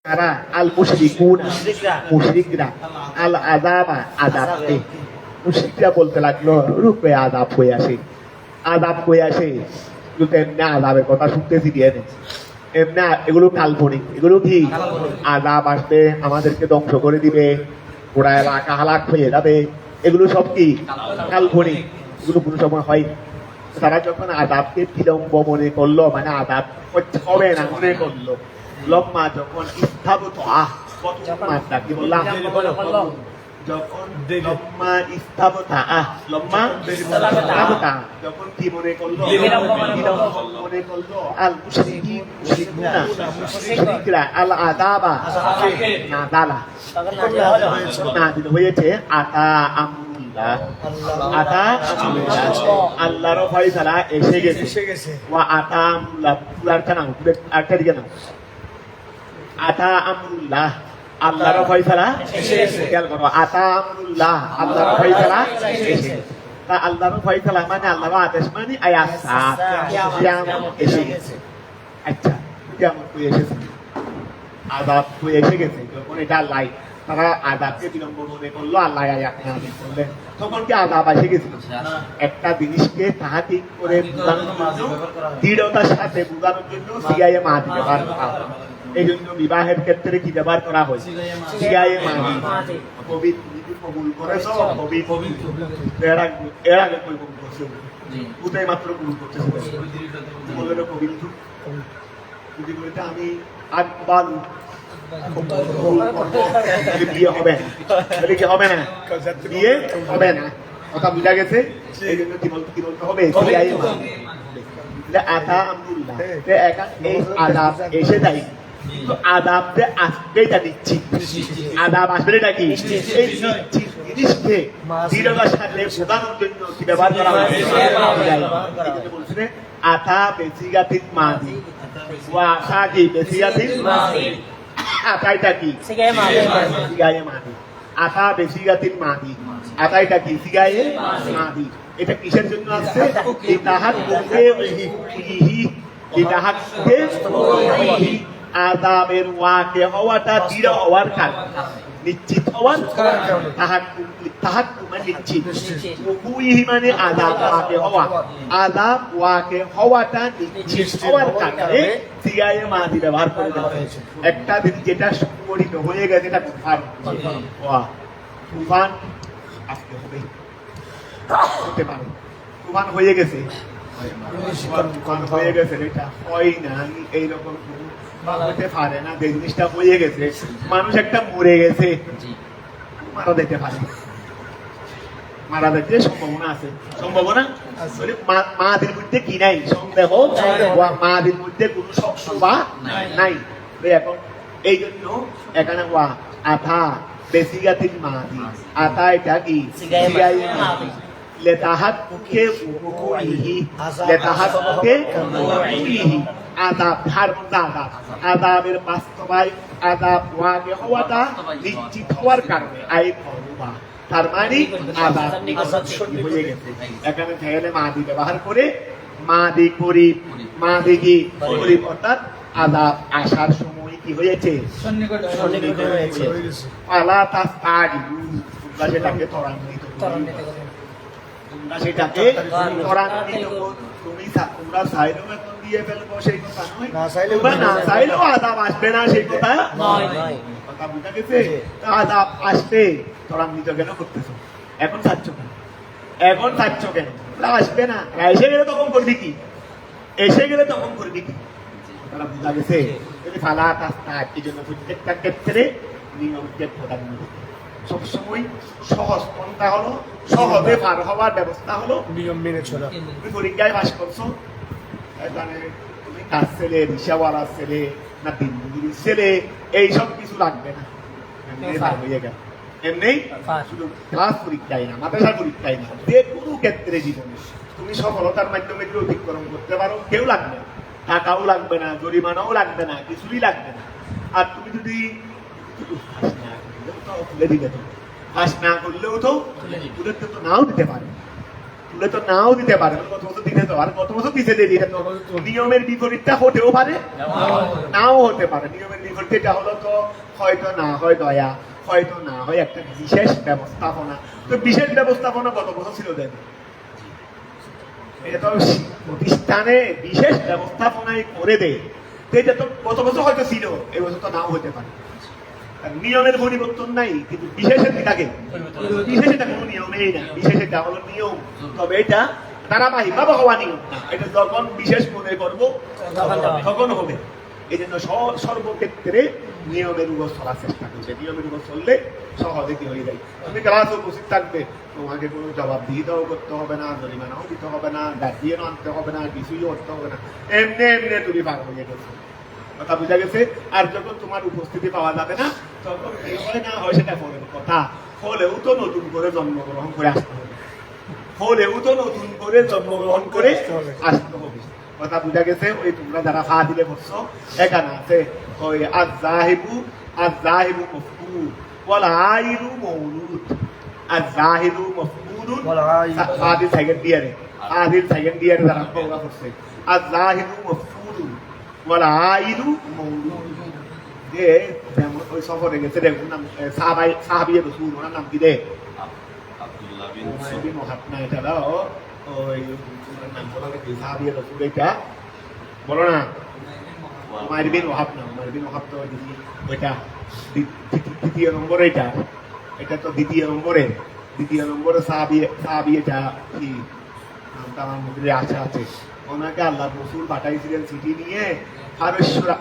কারা আল মুশরিকুনা মুশরিকরা আল আযাবা আযাবকে মুশরিকরা বলতে লাগলো রূপে আযাব হয়ে আসে কিন্তু এমনি আযাবের কথা শুনতেছি দিয়ে এমনি এগুলো কাল্পনিক এগুলো কি আযাব আসবে আমাদেরকে ধ্বংস করে দিবে পুরা এলাকা হালাক হয়ে যাবে এগুলো সব কি কাল্পনিক এগুলো কোনো সময় হয় তারা যখন আযাবকে বিলম্ব মনে করলো মানে আযাব হবে না মনে করলো লম্মা যখন ইস্তাবত মাত্রা কি বললাম যখন লম্মা ইস্তাবত লম্মা ইস্তাবত যখন কি মনে করলো মনে করলো আল মুশরিকরা আল আযাবা নাযালা নাযিল হয়েছে আতা আমরুল্লাহ আল্লাহর ফয়সালা এসে গেছে ওয়া আতা আমরুল্লাহ পুরাটা নাও আরেকটা দিকে নাও আতা আমরুল্লাহ আল্লাহর ফয়সালা খেয়াল করো আতা আমরুল্লাহ আল্লাহর ফয়সালা এসে তা আল্লাহর ফয়সালা মানে আল্লাহর আদেশ মানে আয়াত কিয়ামত এসে গেছে আচ্ছা কিয়ামত হয়ে এসেছে আযাব হয়ে এসে গেছে যখন এটা আল্লাহ তারা আযাবকে বিলম্ব মনে করলো আল্লাহ আয়াত নাযিল করলেন তখন কি আযাব এসে গেছিল একটা জিনিসকে তাহাকিক করে দৃঢ়তার সাথে বোঝানোর জন্য সিআইএ মাদি ব্যবহার করা হয় এই জন্য বিবাহের ক্ষেত্রে কি ব্যবহার করা হয় সিআইএ মাদি পবিত্র কবুল করেছো পবিত্র এর আগে কই কবুল করছে উদয় মাত্র কবুল করতেছে বলে পবিত্র যদি বলতে আমি আকবাল বিয়ে হবে কি হবে না বিয়ে হবে না কথা বুঝা গেছে এই জন্য কি বলতে হবে আতা আমরুল্লাহ এই আযাব এসে যায় কিন্তু আযাবতে আসবেই তা দিচ্ছি আযাব আসবে এটা কি এই জিনিসকে দৃঢ়তার সাথে বোঝানোর জন্য কি ব্যবহার করা হয় বলছে আতা বেসিগাতিন মাদি ওয়া আতা কি বেসিগাতিন মাদি আতাইটা কি সিগায়ে মাদি আতা বেসিগাতিন মাদি আতাইটা কি সিগায়ে মাদি এটা কিসের জন্য আসছে ইতাহাক্কুকে ইতাহাক্কুকে আযাবের ওয়াকে হওয়াটা দৃঢ় হওয়ার কারণে নিশ্চিত হওয়ার তাহাক্কুক মানে নিশ্চিত উকুইহি মানে আযাব ওয়াকে হওয়া আযাব ওয়াকে হওয়াটা নিশ্চিত হওয়ার কারণে সিগায়ে মাদি ব্যবহার করে দেওয়া হয়েছে একটা দিন যেটা সংঘটিত হয়ে গেছে এটা তুফান আজকে হবে হতে পারে তুফান হয়ে গেছে এটা হয় না এইরকম হতে পারে না যে জিনিসটা হয়ে গেছে মানুষ একটা মরে গেছে মারা যেতে পারে মারা যেতে সম্ভাবনা আছে সম্ভাবনা মাদের মধ্যে কি নাই সন্দেহ মাদের মধ্যে কোনো শবা নাই এখন এই জন্য এখানে আথা বেসিগাতিন মাদি আতা এটা কি সিগায়ে মাদি লেতাহাক্কুকে উকুইহি লেতাহাক্কুকে উকুইহি আযাব আযাবের বাস্তবায়ন আযাব ওয়াকে হওয়াটা নিশ্চিত হওয়ার কারণে তার মানে আযাব হয়ে গেছে এখানে ফেলে মাদি ব্যবহার করে মাদি কি অর্থাৎ আযাব আসার সময় কি হয়েছে সন্নিকট হয়েছে আলা তাস্তাজিলু তোমরা সেটাকে ত্বরান্বিত তোমরা সেটাকে ত্বরান্বিত তোমরা চাইলেও এখন দিয়ে ফেলবো সেই কথা নয় না চাইলেও আযাব আসবে না সেই কথা নয় কথা বুঝা গেছে আযাব আসবে ত্বরান্বিত কেন করতেছো এখন চাচ্ছ কেন আসবে না এসে গেলে তখন করবি কি তারা বুঝা গেছে ফালা তাস্তা এই জন্য প্রত্যেকটা ক্ষেত্রে নিয়মকে প্রাধান্য সবসময় সহজ পন্থা হলো সহজে পার হওয়ার ব্যবস্থা হলো নিয়ম মেনে চলা তুমি পরীক্ষায় পাস করছো এখানে তুমি কাজ ছেলে রিক্সাওয়ালার ছেলে না দিনমজুরির ছেলে এইসব কিছু লাগবে না এমনি শুধু ক্লাস পরীক্ষায় না মাদ্রাসা পরীক্ষায় না যে কোনো ক্ষেত্রে জীবনে তুমি সফলতার মাধ্যমে অতিক্রম করতে পারো কেউ লাগবে না টাকাও লাগবে না জরিমানাও লাগবে না কিছুই লাগবে না আর তুমি যদি তুলে দিবে তো কাজ না করলেও তো ওদেরকে তো নাও দিতে পারে তুলে তো নাও দিতে পারে, কত বছর দিতে তো, আর কত বছর দিতে দেরি, এটা তো নিয়মের বিপরীতটা হতেও পারে, নাও হতে পারে। নিয়মের বিপরীত এটা হলো তো হয়তো না হয় দয়া, হয়তো না হয় একটা বিশেষ ব্যবস্থাপনা। তো বিশেষ ব্যবস্থাপনা কত বছর ছিল দেন, এটা তো প্রতিষ্ঠানে বিশেষ ব্যবস্থাপনায় করে দেয়, এটা তো কত বছর হয়তো ছিল, এই বছর তো নাও হতে পারে। নিয়মের পরিবর্তন নাই, কিন্তু বিশেষের কি থাকে, বিশেষ এটা কোনো নিয়মেই না, বিশেষ এটা হলো নিয়ম, তবে এটা ধারাবাহিক ভাবে হওয়া নিয়ম না, এটা যখন বিশেষ মনে করবো তখন হবে। এই জন্য সর্বক্ষেত্রে নিয়মের উপর চলার চেষ্টা করছে, নিয়মের উপর চললে সহজে কি হয়ে যায়। তুমি ক্লাসে উপস্থিত থাকবে, তোমাকে কোনো জবাবদিহিতাও করতে হবে না, জরিমানাও দিতে হবে না, গার্জিয়ানও আনতে হবে না, কিছুই করতে হবে না, এমনি এমনি তুমি পার হয়ে গেছো, কথা বুঝা গেছে। আর যখন তোমার উপস্থিতি পাওয়া যাবে না, তখন কি হয় না হয় সেটা পরের কথা, হলেও তো নতুন করে জন্মগ্রহণ করে আসতে হবে, হলেও তো নতুন করে জন্মগ্রহণ করে আসতে হবে, কথা বুঝা গেছে। ওই তোমরা যারা ফা দিলে বসছো, এখানে আছে ওই আজ-জাহিবু মফকুদ ওয়াল আইলু মওলুদ, আজ-জাহিবু মফকুদুন আদিল সেকেন্ড ইয়ারে, আদিল সেকেন্ড ইয়ারে যারা পড়া করছে, আজ-জাহিবু মফকুদুন ওয়াল আইলু মওলুদ। যে যেমন ওই সফরে গেছে দেখুন নাম সাহাবিয়ে রাসূল, ওনার নাম কি রে, আব্দুল্লাহ বিন ওহাব না, এটা দাও ওই নাম বলা কি সাহাবিয়ে রাসূল, এটা বলো না, উমাইর বিন ওহাব না, উমাইর বিন ওহাব তো ওইটা দ্বিতীয় নম্বর, এটা তো দ্বিতীয় নম্বরে সাহাবিয়েটা কি নামটা আমার মধ্যে আছে, ওনাকে আল্লাহ রাসূল পাঠাইছিলেন চিঠি নিয়ে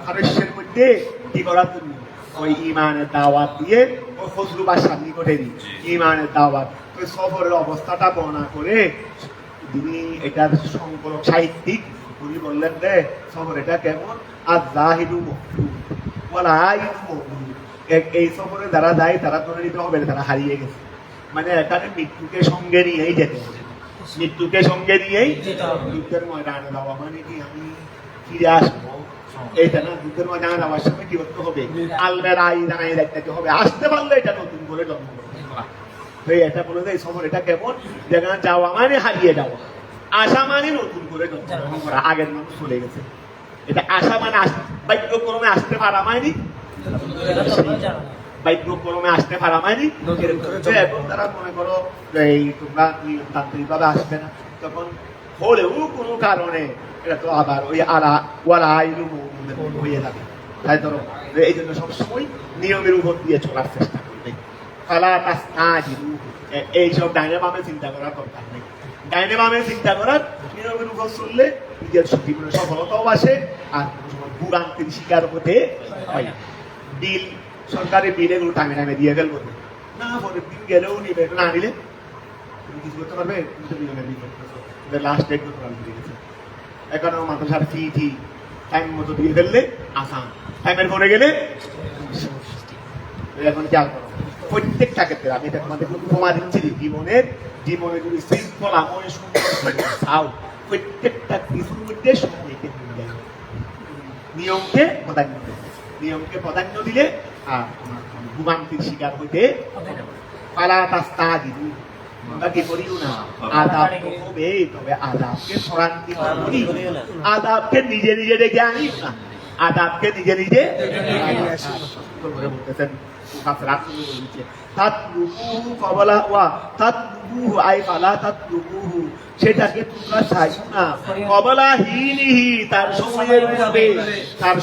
ফারস্যের মধ্যে কি করার জন্য, ওই ইমানের দাওয়াত দিয়ে, ওই ফজলু বাদশার নিকটে ইমানের দাওয়াত। ওই সফরের অবস্থাটা বর্ণনা করে তিনি এটার সংকলক সাহিত্যিক উনি বললেন রে সফর এটা কেমন, আর জাহিদু মফকুদ ওয়াল আইনু মওলুদ, এই সফরে যারা যায় তারা ধরে নিতে হবে তারা হারিয়ে গেছে, মানে এখানে মৃত্যুকে সঙ্গে নিয়েই যেতে হবে, মৃত্যুকে সঙ্গে নিয়েই যুদ্ধের ময়দানে যাওয়া মানে কি আমি ফিরে আসবো, এইটা না, যুদ্ধের ময়দানে যাওয়ার সময় কি করতে হবে, আলমের আই জানাই রাখতে হবে, আসতে পারলে এটা নতুন করে জন্মগ্রহণ করা। তো এটা বলে যে এই সফর এটা কেমন, যেখানে যাওয়া মানে হারিয়ে যাওয়া, আসা মানে নতুন করে জন্মগ্রহণ করা, আগের মানুষ চলে গেছে, এটা আসা মানে বাক্যক্রমে আসতে পারা মানে, বাক্যক্রমে আসতে পারা মানে। এখন তারা মনে করো এই তোমরা নিয়মতান্ত্রিক ভাবে আসবে না, তখন হলেও কোনো কারণে এটা তো আবার ওই ওয়ালা আইনু মওলুদ হয়ে যাবে, তাই ধরো এই জন্য সবসময় নিয়মের উপর দিয়ে চলার চেষ্টা করবে। ফালা তাস্তাজিলু, এইসব ডাইনে বামে চিন্তা করার দরকার নেই, ডাইনে বামে চিন্তা করার, নিয়মের উপর চললে নিজের জীবনে সফলতাও আসে, আর ভোগান্তির শিকার হতে হয় না। বিল সরকারি বিল এগুলো টাইমে টাইমে দিয়ে ফেলবো না, পরের দিন গেলেও নিবে, না নিলে তুমি কিছু করতে পারবে, তুমি তো নিয়মের বিল করতেছো, লাস্ট ডেট তো তোমার দিয়ে গেছে, এখন মাদ্রাসার ফি টাইম মতো দিয়ে ফেললে আসান, টাইমের পরে গেলে এখন খেয়াল করো প্রত্যেকটা ক্ষেত্রে, আমি এটা তোমাদের উপমা দিচ্ছি, জীবনে যদি শৃঙ্খলাময় সুন্দর চাও, প্রত্যেকটা কিছুর মধ্যে নিয়মকে প্রাধান্য দিলে আর ভোগান্তির শিকার হইতে পালা তাস্তাজিলু, তোমরা কি করিও না, আদাব তো হবে, তবে আদাবকে সরান্তি করিও না, আদাবকে নিজে নিজে ডেকে আনিস না, আদাবকে নিজে নিজে বলতেছেন সেটাকে তোমরা চাইছো না, কবলা হিনিহি, তার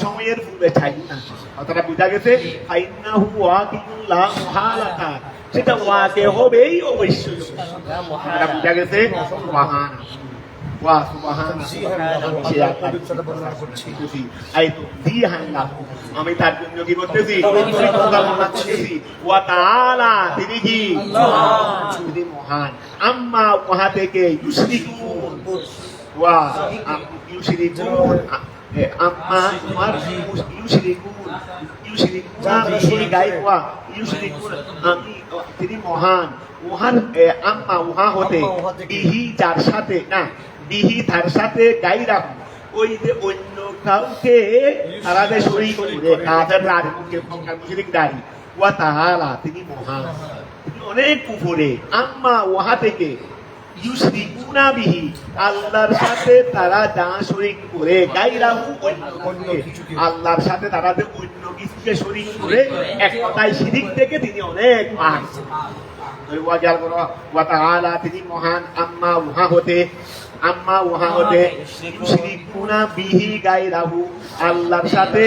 সময়ের পূর্বে চাইছো না, কথাটা বুঝা গেছে। ফাইন্নাহু ওয়াকিউল্লাহ মুহালাতা, সেটা ওয়াকে হবেই অবশ্যই, কথাটা বুঝা গেছে। সুবহান ওয়া সুবহান, আমি তার জন্য কি করতেছি, ওয়া তাআলা, তিনি কি, তিনি মহান, আম্মা ওয়া থেকে ইউশরিকুন, ওয়া ইউশরিকুন, আম্মা তোমার আমি তিনি মহান, উহার আম্মা উহা হতে, বিহি যার সাথে না, বিহি তার সাথে গাই রাখো, ওই যে অন্য কাউকে তারা যে শরীক করে কাফের রাড়ি মুশরিক দাঁড়ি, ওয়া তাআলা তিনি মহান, তিনি অনেক উপরে, আম্মা উহা থেকে ইউশরিকুনা বিহি, আল্লাহর সাথে তারা যা শরীক করে, গায়রাহু অন্যকে, আল্লাহর সাথে তারা যে অন্য কিছুকে শরীক করে, এক কথায় শিরিক থেকে তিনি অনেক পাক। ওয়া তাআলা তিনি মহান আম্মা উহা হতে ইউশরিকুনা বিহি গায়রাহু, আল্লাহর সাথে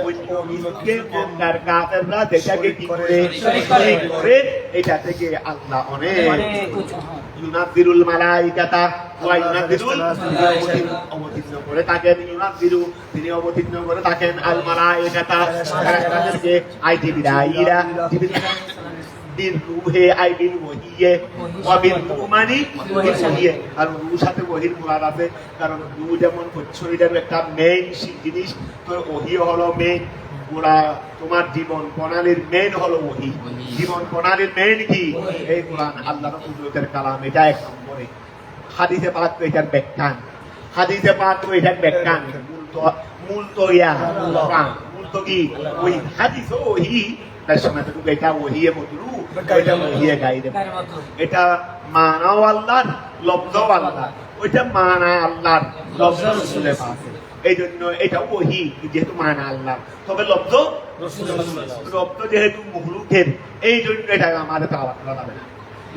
অন্য কিছুকে মুনকার কাফেররা যেটাকে কি করে শরীক করে, এটা থেকে আল্লাহ অনেক ইউনাযিরুল মালাইকাতা ওয়া ইউনাযিরুল, অবতীর্ণ করে থাকেন, ইউনাযিরু তিনি অবতীর্ণ করে থাকেন, আল মালাইকাতা তাদেরকে, আই জিবরাইলা, বিল রূহে আই বিল ওয়াহিয়ে, ওয়া বিল রূহ মানে ওয়াহিয়ে, আর রূহ সাথে ওয়াহির মুরাদ আছে, কারণ রূহ যেমন শরীরের একটা মেইন জিনিস, তো ওহি হলো মেইন, পুরা তোমার জীবন প্রণালীর মেইন হলো ওহি, জীবন প্রণালীর মেইন কি এই কোরআন, আল্লাহর কুদরতের কালাম, এটা এক নম্বরে। হাদিসে পাক তো এটার ব্যাখ্যান, হাদিসে পাক তো এটার ব্যাখ্যান, মূল তো ইয়া কোরআন, মূল তো কি ওই হাদিস ওহি, তার সময় তো এটা ওহিয়ে মতলু, এটা ওহিয়ে গাইরে, এটা মানাও আল্লাহর, লফজও আল্লাহর, ওইটা মানা আল্লাহর, লফজ রাসূলের পাশে, এই জন্য এটা ওহি যেহেতু মানা আল্লাহ, তবে লব্ধ যেহেতু মখলুকের, এই জন্য এটা আমাদের তেলাওয়াত করা যাবে না।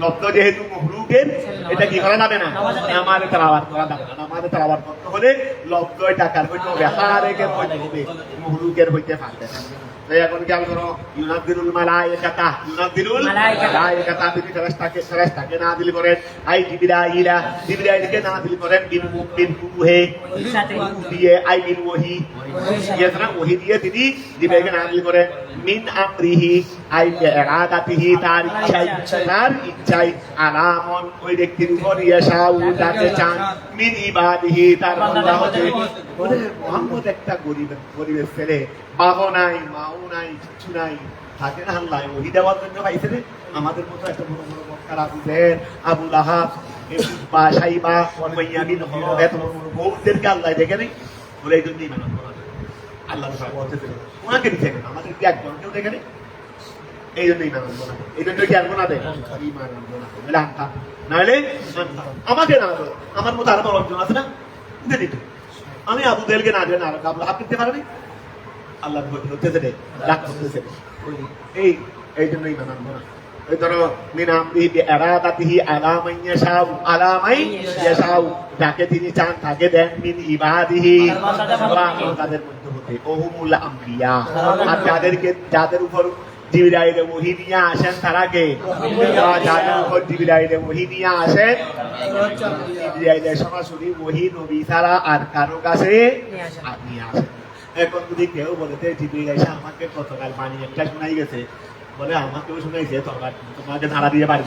লব্ধ যেহেতু মখলুকের, এটা কি করা যাবে না, আমাদের তেলাওয়াত করা যাবে না। আমাদের তেলাওয়াত করতে হলে লব্ধ টাকার হইতে হবে, হারেকের হইতে হবে, মখলুকের হইতে পারবে না। তাই এখন খেয়াল করো, ইউনাযিরুল মালাইকাতা, ইউনাযিরুল মালাইকাতা, তিনি ফেরেশতাকে নাযিল করেন, আই জিবরাইলকে নাযিল করেন, বিল রূহে দিয়ে, আই বিল ওয়াহি, ইয়াসরা ওয়াহি দিয়ে তিনি জিবরাইলকে নাযিল করেন, মিন আমরিহি আই ইরাদাতিহি, তার ইচ্ছায়, আলামন ওই ব্যক্তির উপর, ইয়াশাউ যাকে চান, মিন ইবাদিহি তার বান্দা হতে। মুহাম্মদ একটা গরিবের ছেলে, বাবা নাই, মাও নাই, কিছু নাই, থাকে না, আল্লাহ ওহি দেওয়ার জন্য পাইছে রে। আমাদের মতো এত বড় বড় মক্কার আবু জেহেল, আবু লাহাব, উতবা, শাইবা, উমাইয়া বিন খালাফ, এত বড় বড় বহুদেরকে আল্লাহ দেখে নেই, বলে এই জন্যই মানব করা আল্লাহ বলতেছে ওনাকে দিচ্ছে, আমাদের কি একজনকেও দেখে নেই, এই জন্যই মানব না, এই জন্য কি আনবো না দেয় বলে আনতাম, নাহলে আমাকে না দেবো, আমার মতো আরো বড় একজন আছে না, দিত, আমি আবু জেহেলকে না দেন, আর আবু লাহাব দিতে পারেনি, আল্লাহ হতেছে রে, রাগ করতেছে, এই জন্যই মানব না। ওই ধরো মিন আমরিহি বিইরাদাতিহি আলা মান ইয়াশাউ, যাকে তিনি চান তাকে দেন, মিন ইবাদিহি তাদের মধ্যে হতে, ওহুমুল আমবিয়া, আর যাদের উপর জিবরাইল ওহী নিয়ে আসেন তারা কে, যাদের উপর জিবরাইল ওহী নিয়ে আসেন, জিবরাইল সরাসরি ওহী নবী ছাড়া আর কারো কাছে নিয়ে আসেন। এখন যদি কেউ বলতে জিবরাইল এসে আমাকে গতকাল বাণী একটা শোনাই গেছে, বলে আমাকেও শুনাইছে, তোমাকে ধারা দিয়ে পারি,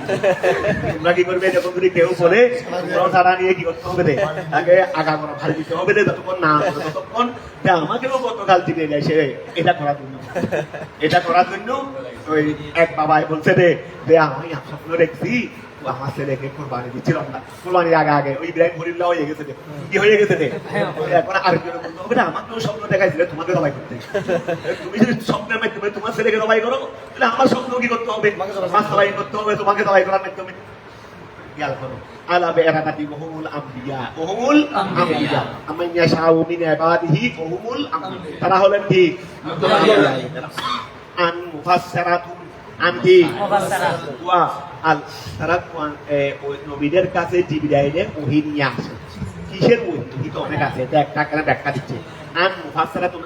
তোমরা কি করবে, যখন যদি কেউ বলে ধারা নিয়ে কি করতে হবে, তাকে আগা করা ভালো দিতে হবে, যতক্ষণ না ততক্ষণ যে আমাকেও গতকাল জিবরাইল এসে এটা করার জন্য ওই এক বাবাই বলছে রে, আমি স্বপ্ন দেখছি আমার ছেলেকে কোরবানি দিচ্ছিলাম না, কোরবানির আগে ওই ইব্রাহিম খলিলুল্লাহ হয়ে গেছে, কি হয়ে গেছে, এখন আরেকজন বলতে হবে না, আমাকেও স্বপ্ন দেখাইছিলে তোমাকে জবাই করতে, তুমি যদি স্বপ্নের মাধ্যমে তোমার ছেলেকে জবাই করো, তাহলে আমার স্বপ্ন কি করতে হবে, মাছ জবাই করতে হবে, তোমাকে জবাই করার মাধ্যমে। খেয়াল করো, আলা বিইরাদাতি ওহুমুল আমবিয়া, ওহুমুল আমবিয়া, আমান ইয়াশাউ মিন ইবাদিহি ওহুমুল আমবিয়া, তারা হলেন কি আন মুফাসসারাতুন, আনকি ওয়া আল, তারা নবীদের কাছে জিবরাইলে ওহী নিয়ে আসে, কিসের ওহী তো অনেক আছে, এটা একটা করে ব্যাখ্যা দিচ্ছে, আন মুফাসসারাতুন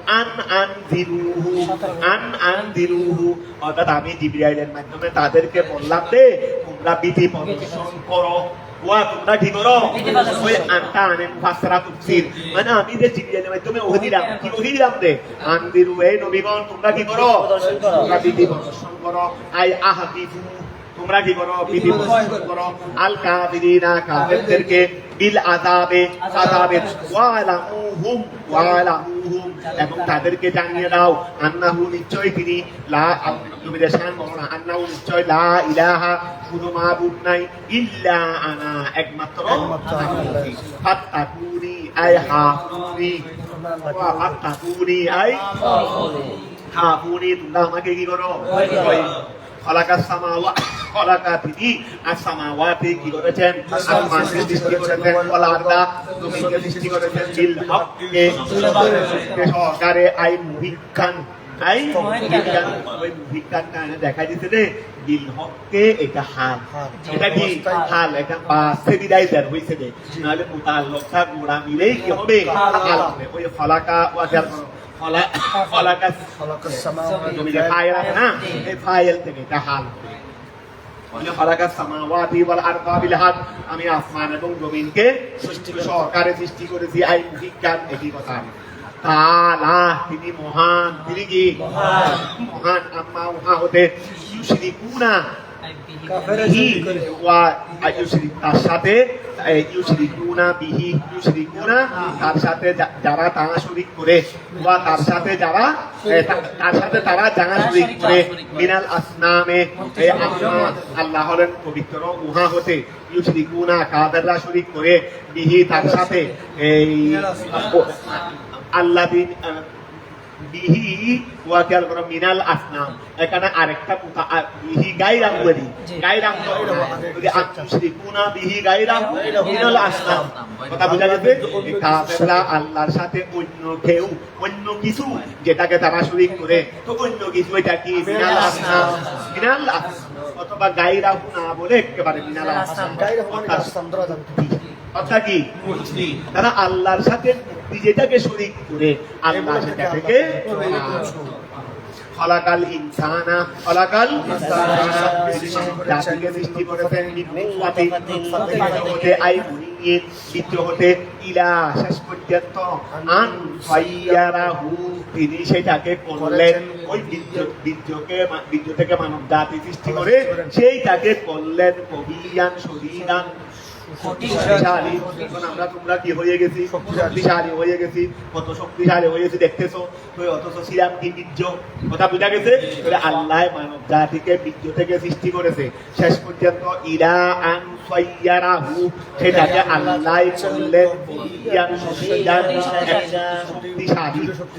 আনজিরুহু, অর্থাৎ আমি জিবরাইলের মাধ্যমে তাদেরকে বললাম যে তোমরা বিধি প্রদর্শন করো, ওয়া তোমরা কি করো, ওই আনটা আনে মুফাসসারাতুন তাফসীর, মানে আমি যে জিবরাইলের মাধ্যমে ওহী দিলাম, কি ওহী দিলাম রে, আনজিরু এই নবীগণ তোমরা কি করো, তোমরা বিধি প্রদর্শন করো, আই আহদিফু তোমরা কি করো, বিধি প্রদর্শন করো, আল কাফিরিনা কাফেরদেরকে, বিল আযাবে ওয়ালামুহুম, এবং তাদেরকে জানিয়ে দাও, আন্নাহু নিশ্চয় তিনি, লা নবীদের শান বলো না, আন্নাহু নিশ্চয়, লা ইলাহা কোনো মাবুদ নাই, ইল্লা আনা একমাত্র আমি, ফাত্তাকুনি আই হাফুনি, ওয়া ফাত্তাকুনি আই হাফুনি, তোমরা আমাকে কি করো, খালাকাস সামাওয়াতি খলাকা তিনি আসসামাওয়াতি কি করেছেন আসমানকে সৃষ্টি করেছেন ওয়াল আরদা জমিনকে সৃষ্টি করেছেন বিল হককে সহকারে আই মুহিকান ওই মুহিকানটা দেখা দিতে রে বিল হককে এটা হাল এটা কি হাল এটা পাশে বিদায়দার হইছে রে নাহলে মুতাল্লাকা গুড়া মিলেই কি হবে হাল হবে ওই খলাকা ওয়াজার খলাকা সামাওয়াতি জমিনে ফাইল আছে না এই ফাইল থেকে এটা হাল খলাকা সামাওয়াতি ওয়াল আরদা বিল হক আমি আসমান এবং জমিনকে সহকারে সৃষ্টি করেছি আই মুহিকান একই কথা তাআলা তিনি মহান তিনি কি মহান আম্মা উহা হতে ইউশরিকুনা বিহি ওয়া তার সাথে ইউশরিকুনা বিহি ইউশরিকুনা তার সাথে যারা তারা শরীক করে ওয়া তার সাথে যারা তারা যারা শরীক করে মিনাল আসনামে আল্লাহ হলেন পবিত্র উহা হতে ইউশরিকুনা কাদেররা শরীক করে বিহি তার সাথে এই আল্লাহ বিহি ওয়া খেয়াল করো মিনাল আসনাম এখানে আরেকটা কথা বিহি গায়রাম বলি গায়রাম যদি আতুশরিকুনা বিহি গায়রাম মিনাল আসনাম কথা বুঝা গেছে কাফেররা আল্লাহর সাথে অন্য কিছু যেটাকে তারা শরীক করে তো অন্য কিছু এটা কি মিনাল আসনাম অথবা গায়রাম না বলে একেবারে মিনাল আসনাম অর্থাৎ কি তারা আল্লাহর সাথে যেটাকে শরীক করে আল্লাহ সেটা থেকে খলাকাল ইনসানা খলাকাল জাতিকে সৃষ্টি করেছেন হতে আই মুনিয়িন বীর্য হতে ইলা শেষ পর্যন্ত আন ফাইয়ারাহু তিনি সেটাকে করলেন ওই বীর্য থেকে মানব জাতি সৃষ্টি করে সেইটাকে করলেন কবিয়ান শরীরান শক্তিশালী আমরা তোমরা কি হয়ে গেছি শক্তিশালী হয়ে গেছি কত শক্তিশালী হয়েছি দেখতেছো অথচ ছিলাম কি বীর্য কথা বুঝা গেছে আল্লাহ মানব জাতিকে বীর্য থেকে সৃষ্টি করেছে শেষ পর্যন্ত ইলা আন সাইয়ারাহু সেটাকে আল্লাহ করলেন শক্তিশালী ঠিক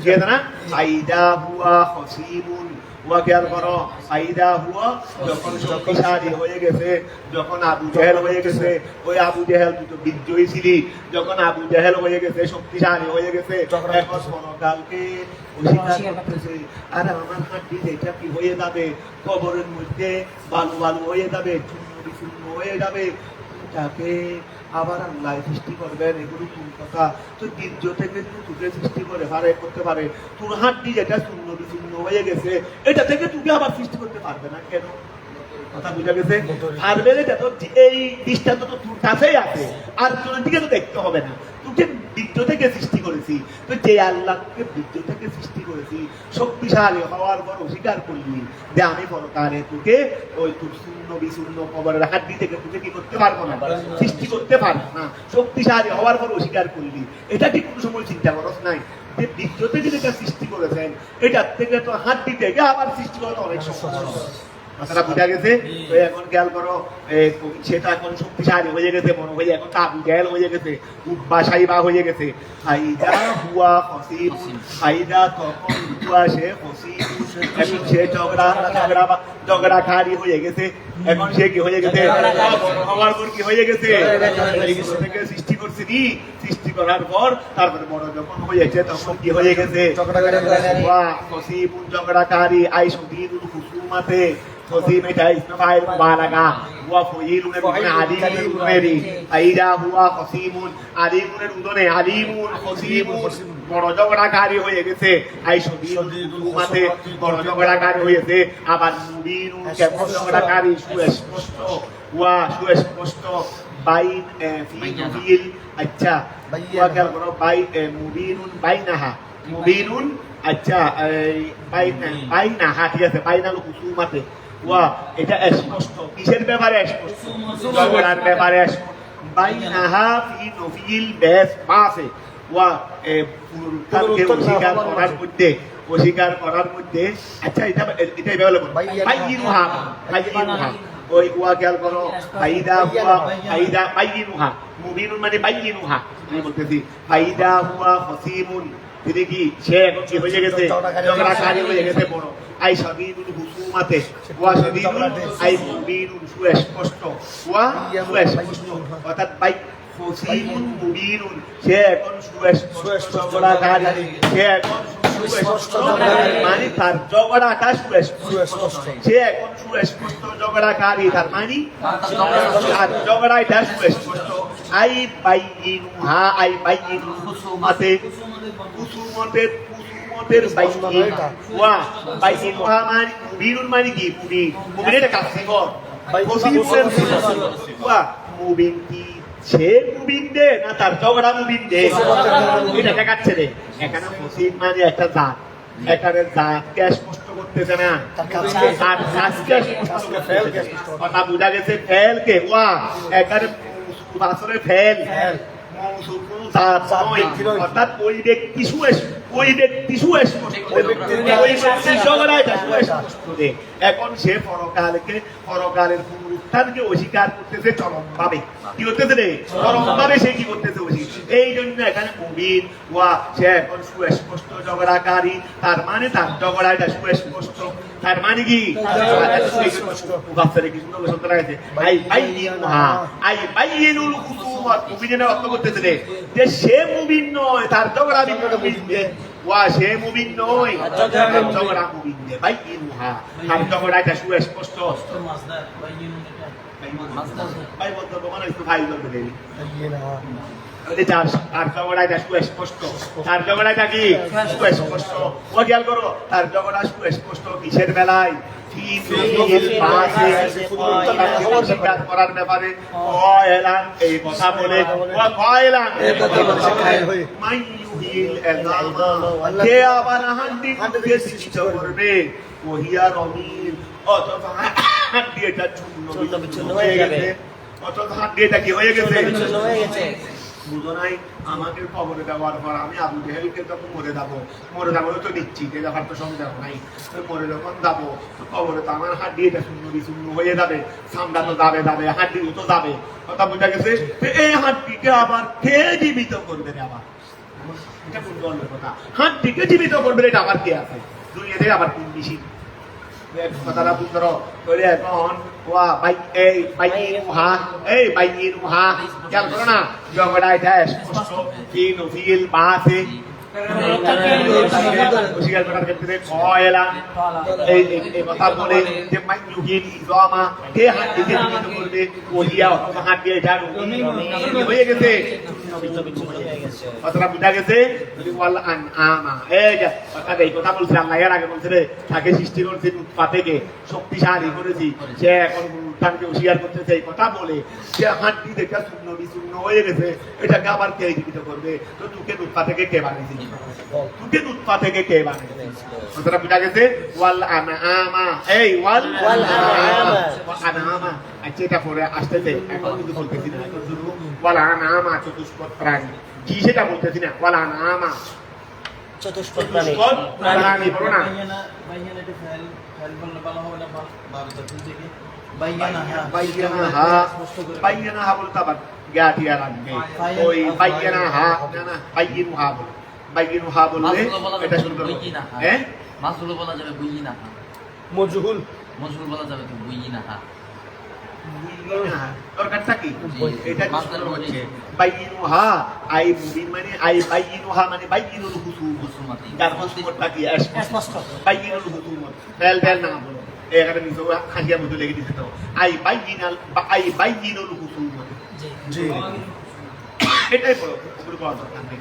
আছে না ফাইদা হুয়া হসিবুন খেয়াল করো ফাইদা হুয়া যখন শক্তিশালী হয়ে গেছে যখন আবু জেহেল হয়ে গেছে ওই আবু জেহেল তুই তো বিজয়ী ছিলি যখন আবু জেহেল হয়ে গেছে শক্তিশালী হয়ে গেছে এখন পরকালকে অস্বীকার করতেছে আর আমার হাড্ডি এটা কি হয়ে যাবে কবরের মধ্যে বালু বালু হয়ে যাবে চূর্ণ বিচূর্ণ হয়ে যাবে তাকে আবার আল্লাহ সৃষ্টি করবেন এগুলো কোন কথা তো বীর্য থেকে তোকে সৃষ্টি করতে পারে তোর হাড্ডি যেটা শূন্য বিশূন্য হয়ে গেছে এটা থেকে তোকে আবার সৃষ্টি করতে পারবে না কেন কথা বুঝা গেছে পারবে এটা তো এই দৃষ্টান্ত তো তোর কাছেই আছে আর তোর দিকে তো দেখতে হবে না তোকে বীর্য থেকে সৃষ্টি করেছি তো যে আল্লাহকে বীর্য থেকে সৃষ্টি করেছি শক্তিশালী হওয়ার পর অস্বীকার করলি যে আমি পরকালে তোকে ওই তোর শূন্য বিশূন্য কবরের হাড্ডি থেকে তোকে কি করতে পারবো না সৃষ্টি করতে পারবো না শক্তিশালী হওয়ার পর অস্বীকার করলি এটা ঠিক কোনো সময় চিন্তা করস নাই যে বীর্য থেকে যেটা সৃষ্টি করেছেন এটার থেকে তো হাড্ডি থেকে আবার সৃষ্টি করা তো অনেক সময় কথাটা বুঝা গেছে তো এখন খেয়াল করো সেটা এখন শক্তিশালী হয়ে গেছে মনে হয়ে এখন আবু জেহেল হয়ে গেছে উটবা সাইবা হয়ে গেছে ফাইদা হুয়া হসিব ফাইদা তখন হুয়া সে হসিব এখন সে ঝগড়াকারী হয়ে গেছে এখন সে কি হয়ে গেছে হওয়ার পর কি হয়ে গেছে থেকে সৃষ্টি করছে কি সৃষ্টি করার পর তারপরে বড় যখন হয়েছে তখন কি হয়ে গেছে ঝগড়াকারী আই সুদীরুল হুসুমাতে হসিম এটা ইসমে ফাইল মুবালাগা ওয়া ফাইলুন মানে আলিমুন মেরি আইদা হুয়া হসিমুন আলিমুনের উদনে আলিমুন হসিমুন বড় ঝগড়াকারী হয়ে গেছে আই সুদীরুল হুসুমাতে বড় ঝগড়াকারী হয়েছে আবার মুবিনুন কেমন ঝগড়াকারী সুস্পষ্ট ওয়া সুস্পষ্ট বাইন ফিল আচ্ছা ওয়া কেন বড় বাই মুবিনুন বাইনাহা মুবিনুন আচ্ছা বাইনাহা ঠিক আছে বাইনাল হুসুমাতে ওয়া এটা স্পষ্ট কিসের ব্যাপারে স্পষ্ট ঝগড়ার ব্যাপারে বাইনাহা ফি নফিল বাস পাসে ওয়া পুরুষকে অস্বীকার করার মধ্যে আচ্ছা এটা ভালো বাইয়িনুহা ওই ওয়া খেয়াল করো ফাইদা হুয়া ফাইদা বাইয়িনুহা মুবিনুন মানে বাইয়িনুহা আমি বলতেছি ফাইদা হুয়া হসিমুন তিনি কি সে এখন কি হয়ে গেছে ঝগড়াকারী হয়ে গেছে বড় আই শাদীদুল হুসুমাতে ওয়া শাদীদুল আই মুবিনুন সুস্পষ্ট ওয়া সুস্পষ্ট অর্থাৎ ভাই ফসিহুন মুবিনুন সে এখন সুস্পষ্ট ঝগড়াকারী সে এখন সুস্পষ্ট মানে তার ঝগড়াটা সুস্পষ্ট সে এখন সুস্পষ্ট ঝগড়াকারী তার মানে তার ঝগড়াটা সুস্পষ্ট আই বাইয়িনু হুসুমাতে হুসুমাতের বাইয়িন ওয়া বাইয়িনুহা মানে মুবিনুন মানে কি মুবিন এটা কাজ কর ফসিহুন ওয়া মুবিন কি সে মুবিন দে না তার ঝগড়া মুবিন দে এটা দেখাচ্ছে রে এখানে ফসিল মানে একটা জাত এখানে জাতকে স্পষ্ট করতেছে না আর কাজকে স্পষ্ট করতেছে কথা বোঝা গেছে ফেলকে ওয়া এখানে আসলে ফেল অর্থাৎ ওই ব্যক্তি এখন সে পরকালের পুনরুত্থানকে অস্বীকার করতেছে চরম ভাবে কি করতেছে রে চরম ভাবে সে কি করতেছে এই জন্য এখানে মুবিন ওয়া সে এখন সুস্পষ্ট ঝগড়াকারী তার মানে তার ঝগড়াটা সুস্পষ্ট তার মানে কি মুবিনের অর্থ করতেছে রে যে সে মুবিন নয় তার ঝগড়া ওয়া সে মুবিন নয় ঝগড়া মুবিন দে বাইয়িনুহা তার ঝগড়াটা সুস্পষ্ট ভাই বলতে মানে একটু ভাই বলতে দেই তার ঝগড়াটা সুস্পষ্ট তার ঝগড়াটা কি সুস্পষ্ট ও খেয়াল করো তার ঝগড়া সুস্পষ্ট কিসের বেলায় করার ব্যাপারে এই কথা বলে কে আবার হান্ডি করবে ওহিয়া রমিল অথবা হান্ডি এটা চূর্ণ হয়ে গেছে অথবা হান্ডি এটা কি হয়ে গেছে বুঝনাই আমাদের কবরে দেওয়ার পর আমি আবু জেহেলকে যখন মরে যাবো তো দিচ্ছি যে ব্যাপার তো সন্দেহ নাই মরে যখন যাবো কবরে তো আমার হাড্ডি এটা শূন্য বিশূন্য হয়ে যাবে সামনা তো যাবে হাড্ডিও তো যাবে কথা বোঝা গেছে এই হাড্ডিকে আবার কে জীবিত করবে আবার এটা কোন ধরনের কথা হাড্ডিকে জীবিত করবে এটা আবার কে আছে দুনিয়াতে আবার কোন মেশিন কথাটা বুঝতে করে এখন ওয়া বাইয়িনুহা খেয়াল করো না ঝগড়া এটা স্পষ্ট কি নফিল বাসে অস্বীকার করার ক্ষেত্রে এই কথা বলে যে মাইয়ুহিল ইজামা কে হাড্ডিকে জীবিত করবে ওহিয়া অথবা হাড্ডি এটা হয়ে গেছে কথাটা বুঝা গেছে ওয়াল আনআমা এই কথা বলছে আল্লাহ এর আগে বলছে তাকে সৃষ্টি করছে উৎপাত থেকে শক্তিশালী করেছি সে এখন তাকে অস্বীকার করতেছে এই কথা বলে যে হাড্ডি দেখা শূন্য বিশূন্য হয়ে গেছে এটাকে আবার কে জীবিত করবে তো তোকে উৎপাত থেকে কে বানিয়েছে তোকে উৎপাত থেকে কে বানিয়েছে কথাটা বুঝা গেছে ওয়াল আনআমা এই ওয়াল আনআমা আচ্ছা এটা পরে আসতেছে এখন কিন্তু বলতেছি না শুধু ওয়াল আনআমা চতুষ্পদ প্রাণী কি সেটা বলতেছি না ওয়াল আনআমা চতুষ্পদ প্রাণী বলো না বাইয়ানাহা বলতে আবার গাটিয়া লাগবে ওই বাইয়ানাহা না বাইয়িনুহা বললে এটা সুন্দর হ্যাঁ মাসুল বলা যাবে বুইনাহা মজহুল বলা যাবে তো বুইনাহা দরকারটা কি এটা হচ্ছে বাইয়িনুহা আই মুবিন মানে আই বাইয়িনুহা মানে বাইয়িনুল হুসুমাতি যার হুসুমতটা কি স্পষ্ট বাইয়িনুল হুসুমত ফেল না বলো এখানে নিচে খাজিয়া মধ্যে লেগে দিতে তো আই বাইয়িনুল হুসুমত জি এটাই বলো উপরে বলা দরকার নেই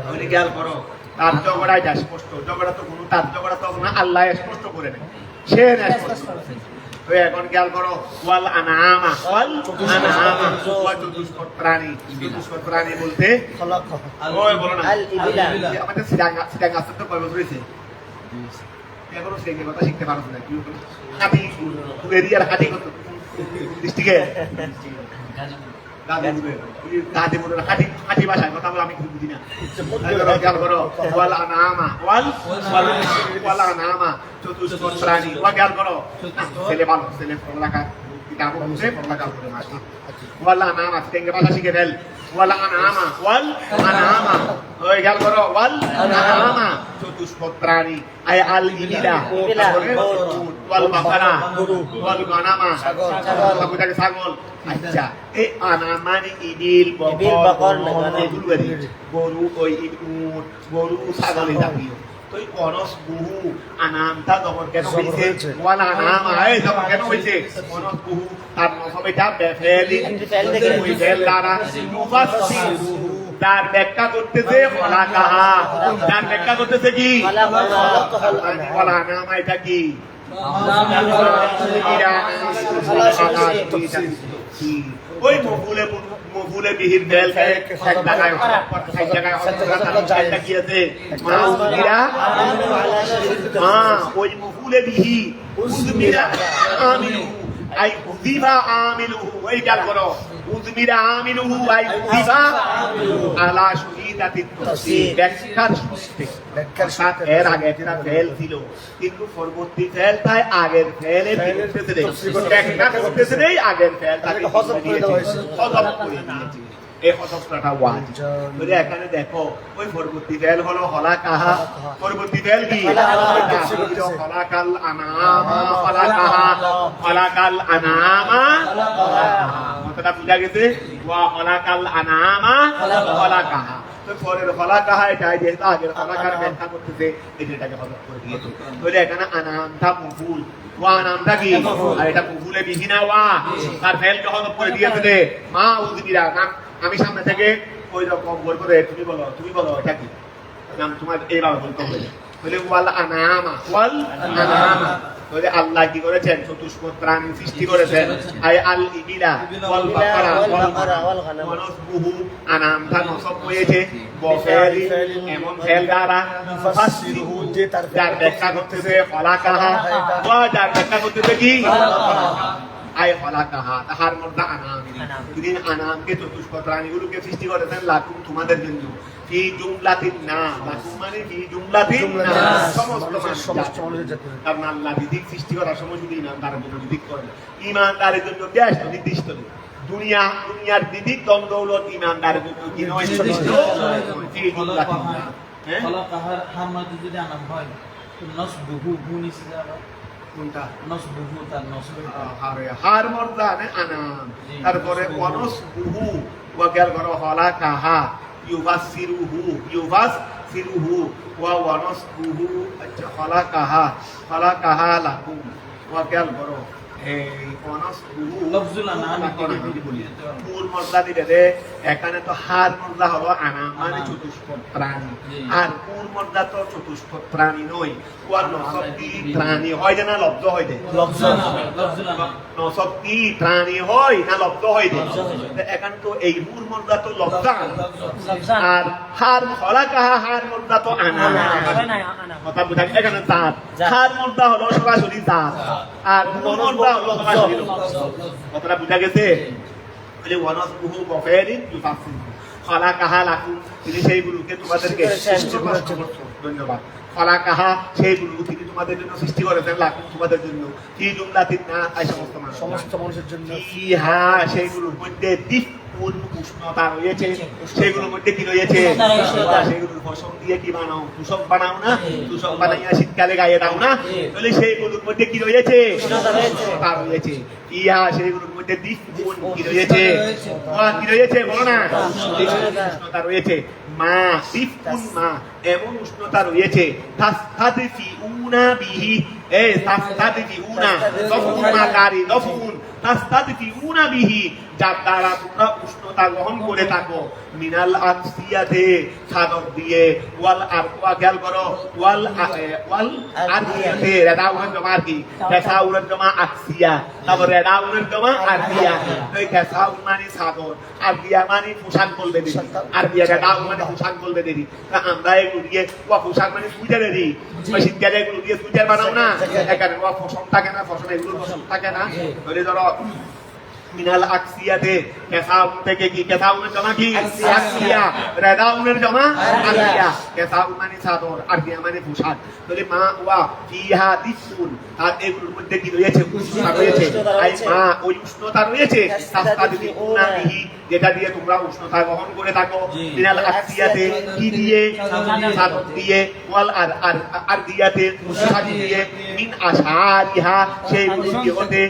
আপনি খেয়াল করো তার ঝগড়াটা স্পষ্ট ঝগড়া তো কোনো তার ঝগড়া তো না আল্লাহ স্পষ্ট করে নেয় সে স্পষ্ট তো এখন খেয়াল করো ওয়াল আনআমা ওয়া চতুষ্পদ প্রাণী বলতে ওই বলো না আমাদের সিরাঙ্গা আসতে তো কয় বছর হয়েছে এখনো সেই কথা শিখতে পারো না কি হাতি এরিয়ার হাতি কত ডিস্ট্রিক্টে হাতি ভাষায় কথা বলে আমি কিছু বুঝি না খেয়াল করো ওয়াল আনআমা চতুষ্পদ প্রাণী ওয়া খেয়াল করো ছেলে ভালো ছেলে পড়ালেখা কিতাব পড়ছে পড়ালেখা করে মাসি ওয়াল আনআমা তেঙ্গে ভাষা শিখে ফেল ওয়াল আনামা ওই খেয়াল করো ওয়াল আনামা চতুষ্পদ প্রাণী আয় আল ইবিলা ওয়াল বাকারা ওয়াল গানামা ছাগল আচ্ছা এই আনাম মানে ইবিল বকর গরু ওই উট গরু ছাগল জাতীয় তো এই অনস বহু আনামটা যখন কেন হয়েছে ওয়াল আনামা এই যখন কেন হয়েছে অনস বহু তার নসবেটা বেফেলি ওই বেল দ্বারা মুফাসসিরু তার ব্যাখ্যা করতেছে ওয়ালা কাহা তার ব্যাখ্যা করতেছে কি ওয়ালা আনামা এটা কি ওই মফুলে বিহির বেল এক জায়গায় কি আছে ওই মফুলে বিহি উজমিরা আমিলু আই উযিবা আমিলুহু ওই খেয়াল করো উযমিরা আমিলুহু আই উযিবা আলা শুহিদাতিত তাফসীর ব্যাখ্যার সাথে এর আগে একটা ফেল ছিল কিন্তু পরবর্তী ফেল তাই আগের ফেলে ফিরতেছে দেই ব্যাখ্যা করতেছে দেই আগের ফেল তাকে হযফ করে দিয়েছে হযফ করে দিয়েছে এই হযফটা ওয়াজিব বলে এখানে দেখো ওই পরবর্তী ফেল হলো হলা কাহা পরবর্তী ফেল কি হলাকাল আনামা হলাকাল আনামা কথাটা বুঝা গেছে ওয়া হলাকাল আনামা হলাকাহা তো পরের হলাকাহা এটা যেহেতু আগের হলাকার ব্যাখ্যা করতেছে এটাকে হযফ করে দিয়েছে বলে এখানে আনামটা মফুল ওয়া নামটা কি আর এটা মফুলে বিহি না ওয়া তার ফেলকে হযফ করে দিয়েছে রে মা উযবিরা নাম আমি সামনে থেকে ওই রকম বল করে তুমি বলো এটা কি নাম তোমার এইভাবে বলতে হবে বলে ওয়াল আনামা বলে আল্লাহ কি করেছেন চতুষ্পদ প্রাণী সৃষ্টি করেছেন আই আল ইবিলা ওয়াল বাকারা ওয়াল গানাম আনামটা নসব হয়েছে বফেলি এমন ফেল দ্বারা ফাসিরু যে তার ব্যাখ্যা করতেছে হলাকাহা ওয়া যার ব্যাখ্যা করতেছে কি আয় হলাকাহা তাহার মধ্যে আনাম তিনি আনামকে চতুষ্পদ প্রাণীগুলোকে সৃষ্টি করেছেন লাকুম তোমাদের জন্য ফি জুমলাতিন না লাকুম মানে ফি জুমলাতিন না সমস্ত কারণ আল্লাহ বিধিক সৃষ্টি করার সময় শুধু ইমানদারের জন্য বিধিক করেন ইমানদারের জন্য বেশ নির্দিষ্ট দুনিয়ার বিধিক দ্বন্দ্বৌলত ইমানদারের জন্য কি নয় ফি জুমলাতিন না হলাকাহার হারমাতে যদি আনাম হয় নসবুহু গুনিস যাবে কোনটা নসবুহু তার নসব হার মর্দানে আনাম তারপরে অনসবুহু ওয়াকাল করো হলাকাহা ইউফাসসিরুহু ওয়া ওয়ানসবুহু আচ্ছা হলাকাহা লাকুম ওয়াকাল করো এই অনসবুহু লফজুল আনাম বলি মূল মর্দা দিলে এখানে তো হার মর্দা হলো আনাম মানে চতুষ্পদ প্রাণী আর মূল মর্দা তো চতুষ্পদ প্রাণী নয় ওয়ার নসবটি প্রাণী হয় না লব্ধ হয় দে নসবটি প্রাণী হয় না লব্ধ হয় দে এখানে তো এই মূল মর্দা তো লব্ধা আর হার হলাকাহা হার মর্দা তো আনাম কথা বুঝা এখানে জাত হার মর্দা হলো সরাসরি জাত আর মূল মর্দা হলো সরাসরি কথাটা বুঝা গেছে বলে ওয়ানসবুহু বফেরিন ইউফাসসির হলাকাহা লাকুম তিনি সেইগুলোকে তোমাদেরকে সৃষ্টি করেছেন ধন্যবাদ হলাকাহা সেইগুলো তিনি তোমাদের জন্য সৃষ্টি করেছেন লাকুম তোমাদের জন্য কি জুমলাতিন না তাই সমস্ত মানুষের জন্য ইহা সেইগুলোর মধ্যে কোন উষ্ণতা রয়েছে সেগুলোর মধ্যে কি রয়েছে সেগুলোর ফসল দিয়ে কি বানাও তুষক বানাও না তুষক বানাইয়া শীতকালে গায়ে দাও না তাহলে সেইগুলোর মধ্যে কি রয়েছে উষ্ণতা রয়েছে ইহা সেইগুলোর মধ্যে কি রয়েছে কি রয়েছে বলো না উষ্ণতা রয়েছে মা দিফকুন মা এমন উষ্ণতা রয়েছে তাস্তাদফিউনা বিহি এই তাস্তাদফিউনা লফুন মা কারি লফুন তাস্তাদফিউনা বিহি যার দ্বারা তোমরা উষ্ণতা গ্রহণ করে থাকো মিনাল আকসিয়াতে চাদর দিয়ে ওয়াল আরওয়া খেয়াল করো ওয়াল আরদিয়াতে রেদাউরের জমা আর কি কেসাউরের জমা আকসিয়া তারপর রেদাউরের জমা আরদিয়া এই কেসাউর মানে চাদর আরদিয়া মানে পোশাক বলবে দিদি আরদিয়া রেদাউর মানে পোশাক বলবে দিদি আমরা এগুলো দিয়ে ওয়া পোশাক মানে সুইটারে দিই শীতকালে এগুলো দিয়ে সুইটার বানাও না এখানে ওয়া ফসল থাকে না ফসল এগুলো ফসল থাকে না ধরে ধরো মিনাল আকসিয়াতে কেসাউন থেকে কি কেসাউনের জমা কি আকসিয়া। আকসিয়া রেদাউনের জমা আরদিয়া কেসাউন মানে চাদর আরদিয়া মানে পোশাক তাহলে মা ওয়া ফিহা দিসুন আর এগুলোর মধ্যে কি রয়েছে উষ্ণতা রয়েছে উষ্ণতা আই রয়েছে। মা ওই উষ্ণতা রয়েছে তাস্তাদিদি উনা। উনাবিহি যেটা দিয়ে তোমরা উষ্ণতা গ্রহণ করে থাকো জি। মিনাল আকসিয়াতে কি দিয়ে চাদর দিয়ে ওয়াল আর দিয়াতে পোশাক দিয়ে মিন আশারিহা সেইগুলো কি হতে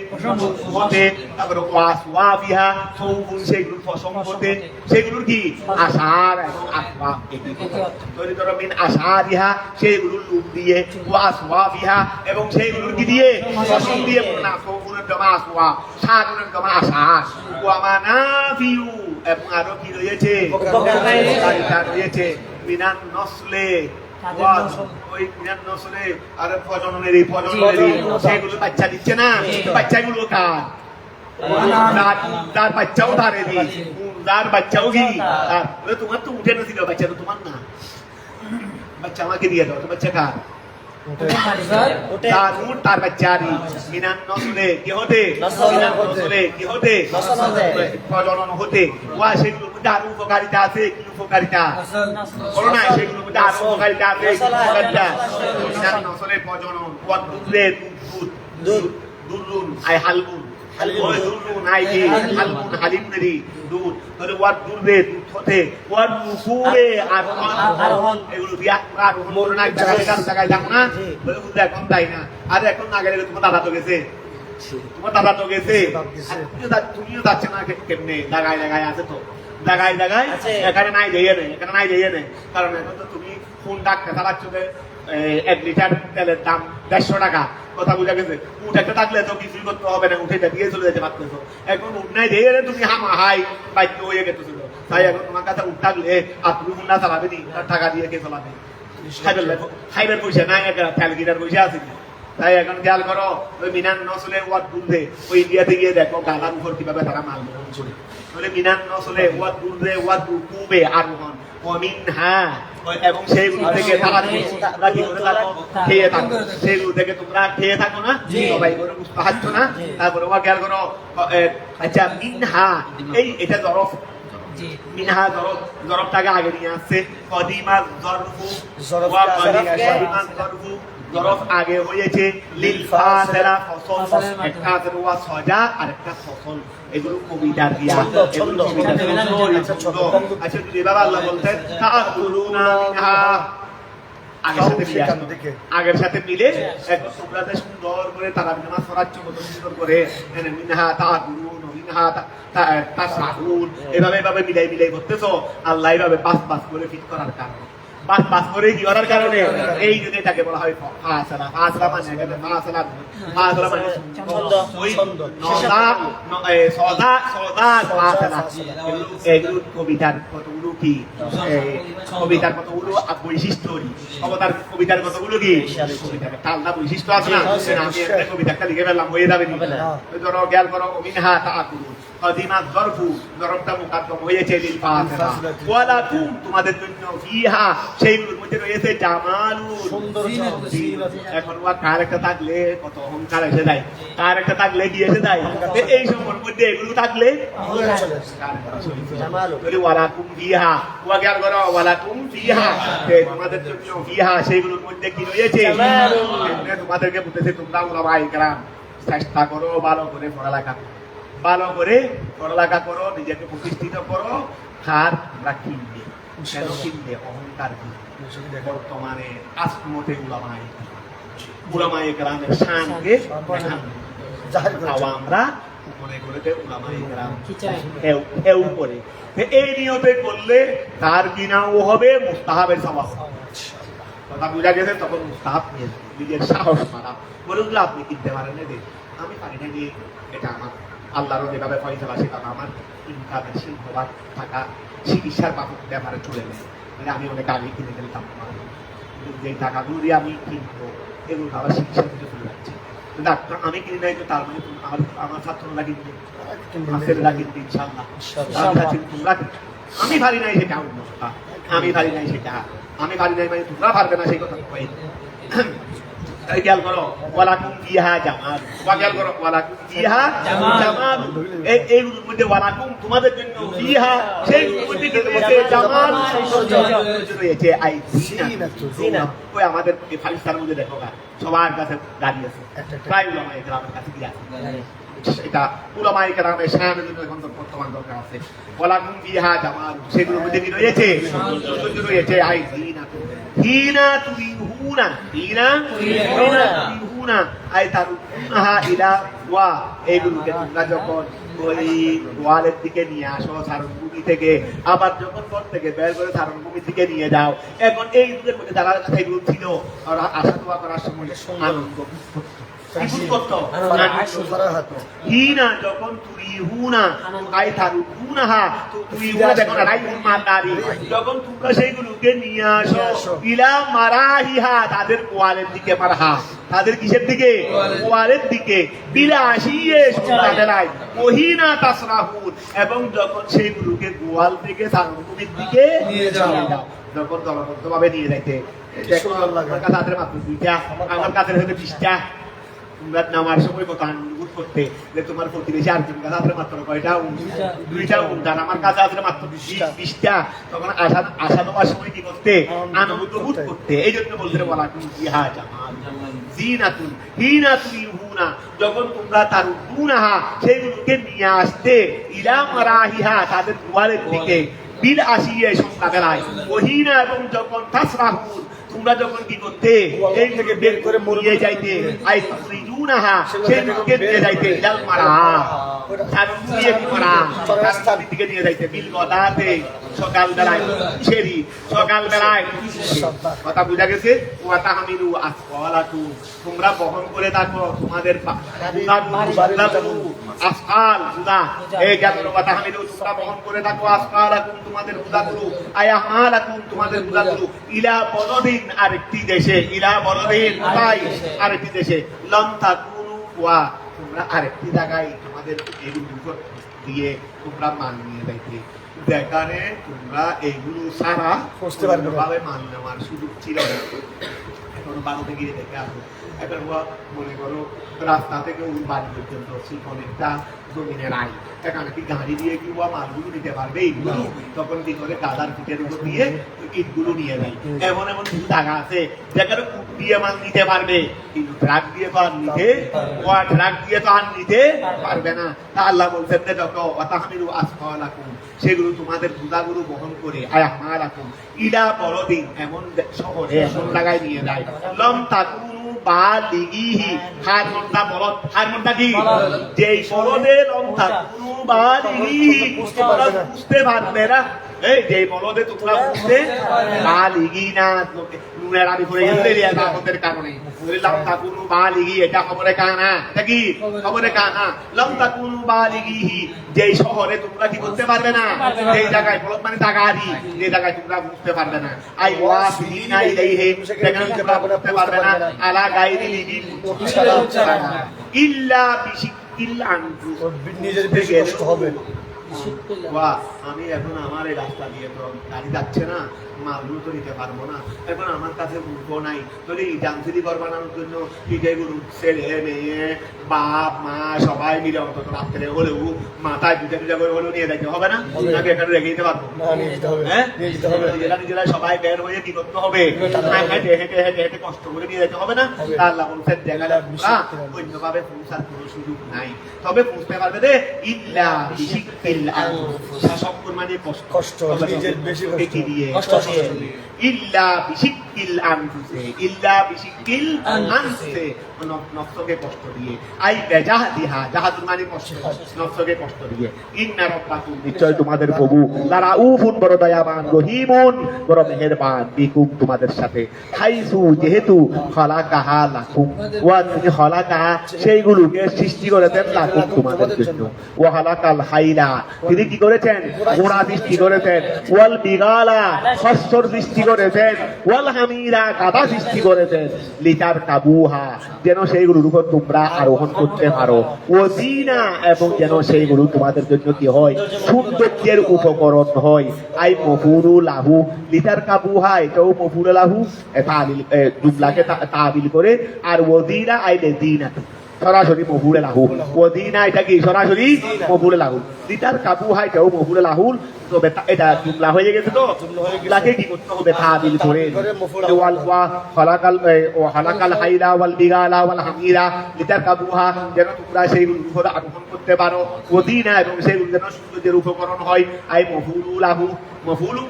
তারপরে ওয়াসওয়াফিহা সৌবুন সেইগুলোর ফসম হতে সেগুলোর কি আশার এবং আসওয়াফ একই কথা। তৈরি করো মিন আশারিহা সেইগুলোর লুপ দিয়ে ওয়াসওয়াফিহা এবং সেইগুলোর কি দিয়ে ফসম দিয়ে না সৌবুনের জমা আসওয়াফ শাগুনের জমা আশার ওয়ামানাফিউ এবং আরো কি রয়েছে উপকারিতা রয়েছে মিনান নসলে ওই মিনান নসলে আর প্রজননের সেগুলো বাচ্চা দিচ্ছে না বাচ্চাগুলো কার তার বাচ্চাও ধারে দি তার বাচ্চাও কি তোমার তো উঠে না ছিল বাচ্চা তো তোমার না বাচ্চা আমাকে দিয়ে দাও তো বাচ্চা কার তার উট তার বাচ্চারি মিনান নসলে কি হতে মিনান নসলে কি হতে প্রজনন হতে ওয়া সেগুলোর মধ্যে আরো উপকারিতা আছে কি উপকারিতা বলো না সেগুলোর মধ্যে আরো উপকারিতা আছে কি উপকারিতা মিনান নসলে প্রজনন ওয়া দুধে দুধ দুধুন আই হালবুন ওই দুধুন আই কি হালবুন হালিমনেরি দুধ তাহলে ওয়া দুধে দুধ হতে ওয়া দুপুরে আরোহণ এগুলো দিয়া আরোহণ করো না জায়গায় যাও না বলে বুঝতে এখন তাই না আর এখন না গেলে তোমার দাদা তো গেছে তোমার দাদা তো গেছে তুমিও যাচ্ছে না কেমনে জায়গায় আছে তো জায়গায় এখানে নাই যাইয়ে নেই কারণ এখন তো তুমি ফোন ডাকতে চালাচ্ছ 1 লিটার তেলের দাম 150 টাকা কথা বুঝা গেছে উঠ একটা থাকলে তো কিছুই করতে হবে না উঠে দিয়ে চলে যেতে পারতেছো এখন উঠ নাই দিয়ে তুমি হাই বাধ্য হয়ে গেতেছিল তাই এখন তোমার কাছে উঠ থাকলে আর তুমি ফোন না চালাবে নি টাকা দিয়ে কে চালাবে খাইবার পয়সা নাই তেল কিনার পয়সা আছে তাই এখন খেয়াল করো ওই মিনান নসলে ওয়াট দুধে ওই ইন্ডিয়াতে গিয়ে দেখো গালার উপর কিভাবে তারা মাল বহন করে তাহলে মিনান নসলে ওয়াট দুধে ওয়াট দুবে আরোহণ ওয়ামিনহা এবং সেইগুলো থেকে তারা তোমরা কি করে থাকো খেয়ে থাকো সেইগুলো থেকে তোমরা খেয়ে থাকো না সবাই করে বুঝতে পারছো না তারপরে ওয়া খেয়াল করো আচ্ছা মিনহা এই এটা জরফ মিনহা জরফটাকে আগে নিয়ে আসছে কদিমা জরফু ওয়া কদিমা জরফু জরফ আগে হয়েছে লিল ফাসিলা ফসল একটা আছে ওয়া সজা আর একটা ফসল এগুলো কবিতা দিয়া ছন্দ আচ্ছা যদি বাবা আল্লাহ বলতেন তাকুলুনা মিনহা আগের সাথে মিলে একদম তোমরা সুন্দর করে তারা নামাজ পড়াচ্ছ কত সুন্দর করে মিনহা তাকুলুন মিনহা তাসমাউন এভাবে মিলাই করতেছো আল্লাহ এভাবে পাস করে ফিট করার কারণে পাস করে কি করার কারণে এই জন্য এটাকে বলা হয় ফাসলা মানে এখানে ফাসলা মানে ওই সদা ফাসলা এগুলো কবিতার কতগুলো কি কবিতার কতগুলো বৈশিষ্ট্য কবিতার কতগুলো কি তালটা বৈশিষ্ট্য আছে না আমি একটা কবিতাটা লিখে ফেললাম হয়ে যাবে ধরো জ্ঞান করো মিনহা তাকুলুন কদিমা জরফু জরফটা মুকাদ্দম হয়েছে লিল ফাসলা ওয়ালাকুম তোমাদের জন্য ফিহা সেইগুলোর মধ্যে রয়েছে জামালুন সুন্দর এখন ওয়া কার একটা থাকলে কত অহংকার এসে যায় কার একটা থাকলে কি এসে যায় এই সময়ের মধ্যে এগুলো থাকলে জামালুন ওয়ালাকুম ফিহা ওয়া জ্ঞান করো ওয়ালাকুম ফিহা তোমাদের জন্য ফিহা সেইগুলোর মধ্যে কি রয়েছে তোমাদেরকে বলতেছে তোমরা উলামায়ে কেরাম চেষ্টা করো ভালো করে পড়ালেখা করো নিজেকে প্রতিষ্ঠিত করো আর তোমরা কিনবে কেন কিনবে অহংকার কি বর্তমানে আসমতে উলামায়ে কেরামের শানকে আমরা উপরে করে উলামায়ে কেরাম এও উপরে এই নিয়তে করলে তার কিনাও হবে মুস্তাহাবের সওয়াব কথা বুঝা গেছে তখন মুস্তাহাব নিজের সাহস মারা বলে আপনি কিনতে পারেন না আমি পারি না যে এটা আমার আল্লাহরও যেভাবে ফয়সালা সেভাবে আমার ইনকামের সিংহভাগ টাকা চিকিৎসার ব্যাপারে চলে যায় মানে আমি অনেক আগে কিনে ফেলতাম যে টাকাগুলো দিয়ে আমি কিনবো এগুলো আবার চিকিৎসার দিকে চলে যাচ্ছে ডাক্তার আমি কিনে নাই তো তার মানে আমার ছাত্ররা কিনবে আমার ছেলেরা কিনবে ইনশাআল্লাহ তোমরা আমি পারি নাই সেটা অবস্থা আমি পারি নাই মানে তোমরা পারবে না সেই কথা তাই খেয়াল করো ওয়ালাকুম ফিহা জামাল ওয়া খেয়াল করো ওয়ালাকুম ফিহা জামাল এই মধ্যে ওয়ালাকুম তোমাদের জন্য ফিহা সেই মধ্যে কি রয়েছে জামাল রয়েছে আই জিনা ওই আমাদের এই ফালিস্তার মধ্যে দেখো না সবার কাছে গাড়ি আছে প্রায় উলামায়ে কেরামের কাছে কি আছে এটা উলামায়ে কেরামের শানের জন্য এখন বর্তমান দরকার আছে ওয়ালাকুম ফিহা জামাল সেগুলোর মধ্যে কি রয়েছে সৌন্দর্য রয়েছে আই জিনা তুরিহুনা আই তারুনাহা ইলা ওয়া এইগুলোকে তোমরা যখন ওই ওয়ালের দিকে নিয়ে আসো সারণভূমি থেকে আবার যখন ঘর থেকে বের করে সারণভূমি থেকে নিয়ে যাও এখন এই যুগের মধ্যে যারা কাছে এগুলো ছিল ওরা আশা দোয়া করার সময় আনন্দ হিনা যখন তুরিহুনা আই তারুনাহা তুরিহুনা দেখো না রাইহুন মাদারি যখন তোমরা সেইগুলোকে নিয়ে আসো ইলা মারাহিহা তাদের ওয়ালের দিকে মারহা তাদের কিসের দিকে ওয়ালের দিকে বিলাসিয়ে সন্ধ্যাবেলায় ওহিনা তাসরাহুন এবং যখন সেইগুলোকে গোয়াল থেকে সারণভূমির দিকে নিয়ে যাও যখন দলবদ্ধভাবে নিয়ে যাইতে দেখো আমার কাছে হাতের মাত্র 2টা আমার কাছে হয়তো 20টা তোমরা নামার সময় কত অনুভূত করতে যে তোমার প্রতিবেশী আর কাছে আছে মাত্র কয়টা 2টা উন্দান আমার কাছে আছে মাত্র 20টা তখন আশা দেওয়ার সময় কি করতে আনন্দ বোধ করতে এই জন্য বলতে বলা তুমি জিহা জামাল জিনাতুন হিনাতুন যখন তোমরা তার গুনাহা সেইগুলোকে নিয়ে আসতে ইলা মারাহিহা তাদের দুয়ারের দিকে বিল আসিয়ে সন্ধ্যাবেলায় ওহিনা এবং যখন তাসরাহুন তোমরা যখন কি করতে এই থেকে বের করে মরিয়ে যাইতে আই তুরিজুনাহা সেই দিকে নিয়ে যাইতে ইলাল মারা সারুনিয়ে মারা রাস্তার দিকে নিয়ে যাইতে বিল গদাতে সকাল বেলায় ছেড়ি সকাল বেলায় কথা বুঝা গেছে ওয়া তাহমিলু আসফালাতু তোমরা বহন করে থাকো তোমাদের আসফাল বুদা এই জানো ওয়া তাহমিলু তোমরা বহন করে থাকো আসফালাকুম তোমাদের বুদাগুলো আয়ামালাকুম তোমাদের বুদাগুলো ইলা বলদিন আরেকটি দেশে ইলা বলদিন তাই আরেকটি দেশে লম তাকুনু ওয়া তোমরা আরেকটি জায়গায় আমাদের এইগুলো দিয়ে তোমরা মান নিয়ে যাইতে দেখানে তোমরা এইগুলো সারা বুঝতে পারবে ভাবে মান নেওয়ার সুযোগ ছিল না এখন বাড়িতে গিয়ে দেখে আসো এখন মনে করো রাস্তা থেকে ওই বাড়ি পর্যন্ত অনেকটা জমিনের আয় এখানে কি গাড়ি দিয়ে কি মালগুলো নিতে পারবে এইগুলো তখন কি করে গাদার পিঠের উপর দিয়ে ইটগুলো নিয়ে যায় এমন এমন কিছু জায়গা আছে যেখানে কুট দিয়ে মাল নিতে পারবে কিন্তু ট্রাক দিয়ে তো আর নিতে ট্রাক দিয়ে তো আর নিতে পারবে না তা আল্লাহ বলছেন যে যত ওয়াতাহমিলু আসফালাকুম সেগুলো তোমাদের বুদাগুলো বহন করে আয়ামালাকুম ইলা বলদিন এমন শহরে এমন জায়গায় নিয়ে যায় লম তাকুনু বালিগিহি হার মনটা কি যেই বলদে লম তাকুনু বালিগিহি বুঝতে পারবে না এই যে বলদে তোমরা বুঝতে বালিগি না নুনের আমি পড়ে গেলে আমাদের কারণে লম তাকুনু বালিগি এটা খবরে কানা এটা কি খবরে কানা লম তাকুনু বালিগিহি যেই শহরে তোমরা কি করতে পারবে না এই জায়গায় বলদ মানে তাগারি এই জায়গায় তোমরা বুঝতে পারবে না আই ওয়াসিনা ইলাইহি যেখানে তোমরা বুঝতে পারবে না আলা গায়রি লিবিন ইল্লা বিশিকিল আনফুস নিজের বেশি কষ্ট হবে আমি এখন আমার এই রাস্তা দিয়ে তো গাড়ি যাচ্ছে না মালগুলো তো নিতে পারবো না এখন আমার কাছে মূর্খ নাই তাহলে এই জানসিদি ঘর বানানোর জন্য যেগুলো ছেলে মেয়ে বাপ মা সবাই মিলে অন্তত রাত্রে হলেও মাথায় পূজা করে হলেও নিয়ে যাইতে হবে না নাকি এখানে রেখে দিতে পারবো হ্যাঁ নিজেরা সবাই বের হয়ে কি করতে হবে হেঁটে হেঁটে হেঁটে হেঁটে কষ্ট করে নিয়ে যেতে হবে না আল্লাহ বলছেন জায়গাটা অন্যভাবে পৌঁছার কোনো সুযোগ নাই তবে পৌঁছতে পারবে রে ইল্লা বিশিকিল আনফুস শাসকর মানে কষ্ট নিজের বেশি কষ্ট ইল্লা বিশিকিল আনফুসে ইল্লা বিশিকিল আনফুসে নফসকে কষ্ট দিয়ে আই বেজাহদিহা জাহাদুর মানে কষ্ট নফসকে কষ্ট দিয়ে ইন্না রাব্বাকুম নিশ্চয় তোমাদের প্রভু লারাউফুন বড় দয়াবান রহিমুন বড় মেহেরবান বিকুম তোমাদের সাথে হাইসু যেহেতু খালাকাহা লাকুম ওয়া তিনি খালাকাহা সেইগুলোকে সৃষ্টি করেছেন লাকুম তোমাদের জন্য ওয়া খালাকাল হাইলা তিনি কি করেছেন ঘোড়া সৃষ্টি করেছেন ওয়াল বিগালা খচ্চর সৃষ্টি করেছেন ওয়াল হামিরা গাধা সৃষ্টি করেছেন লিতার কাবুহা যেন সেইগুলোর উপর তোমরা আরোহণ করতে পারো, ওয়াজিনা এবং যেন সেইগুলো তোমাদের জন্য কি হয়, সৌন্দর্যের উপকরণ হয়। আই মফুরু লাহু লিটার কাবুহা, এটাও মফুরু লাহু তাবিল জুমলাকে তাবিল করে। আর ওয়াজিনা আই দিনা সরাসরি মফুরে লাহুল, ওয়াদিনা এটা কি সরাসরি মফুরে লাহুল, লিটার কাবুহা এটাও মফুরে লাহুল। তবে এটা জুমলা হয়ে গেছে, তো জুমলাকে কি করতে হবে, তাবিল করে। ওয়াল ওয়া খালাকাল ও খালাকাল হাইলা ওয়াল বিগালা ওয়াল হামিরা লিটার কাবুহা, যেন তোমরা সেইগুলোর উপর আরোহণ করতে পারো, ওয়াদিনা এবং সেইগুলো যেন সৌন্দর্যের উপকরণ হয়। আই মফুলু লাহু,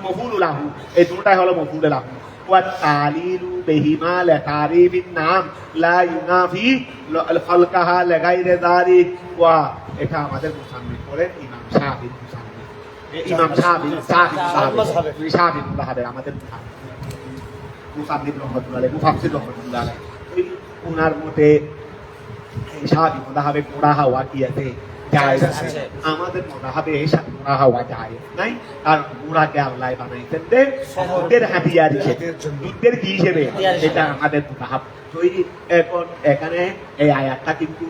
মফুলু লাহু এই দুটোটাই হলো মফুরে লাহু। والتعليل بهما لتعريف النعم لا ينافي خلقها لغير ذلك। এটা আমাদের মুসান্নিফ বলেন ইমাম শাফি, ইমাম শাফি আমাদের মুসান্নিফ রহমাতুল্লাহ আলাইহি, মুফাসসির রহমাতুল্লাহ আলাইহি, ওনার মতে শাফি মাযহাবে কোরা হাওয়া কি আছে, জায়েজ আছে। আমাদের মাযহাবে কোরা হাওয়া জায়েজ নাই, কারণ কোরাকে আল্লাহ বানাইছেন যুদ্ধের হাতিয়ার হিসেবে, যুদ্ধের কি হিসেবে, এটা আমাদের মাযহাব। তো এখন এখানে এই আয়াতটা কিন্তু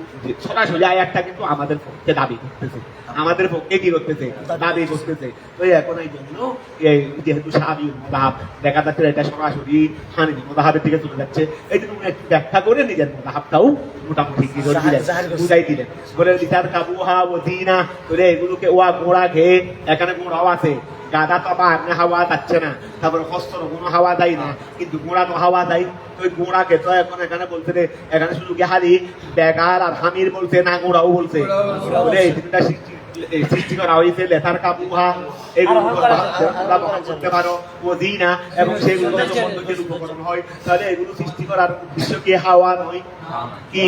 সরাসরি আয়াতটা কিন্তু আমাদের পক্ষে দাবি করতেছে, আমাদের পক্ষে কি করতেছে, দাবি করতেছে। তো এখন এই জন্য যেহেতু শাফি মাযহাব দেখা যাচ্ছে এটা সরাসরি হানাফি মাযহাবের দিকে চলে যাচ্ছে, এই জন্য একটু ব্যাখ্যা করে নিজের মাযহাবটাও মোটামুটি কি করে দিলেন, বুঝাই দিলেন। বলে লিটার কাবুহা ওয়াদিনা, তোরে এগুলোকে ওয়া ঘোড়া খেয়ে, এখানে ঘোড়াও আছে, গাদা তো আবার হাওয়া যাচ্ছে না, তারপরে হস্তর কোনো হাওয়া দেয় না, কিন্তু ঘোড়া তো হাওয়া দেয়। তো ওই ঘোড়াকে তো এখন এখানে বলছে রে, এখানে শুধু কি হারি বেগার আর হামির বলছে না, ঘোড়াও বলছে। এই তিনটা সৃষ্টি করা হয়েছে লেথার কাবুহা, এগুলো করতে পারো ওয়াদিনা এবং সেগুলো সৌন্দর্যের উপকরণ হয়। তাহলে এগুলো সৃষ্টি করার উদ্দেশ্য কি, হাওয়া নয়, কি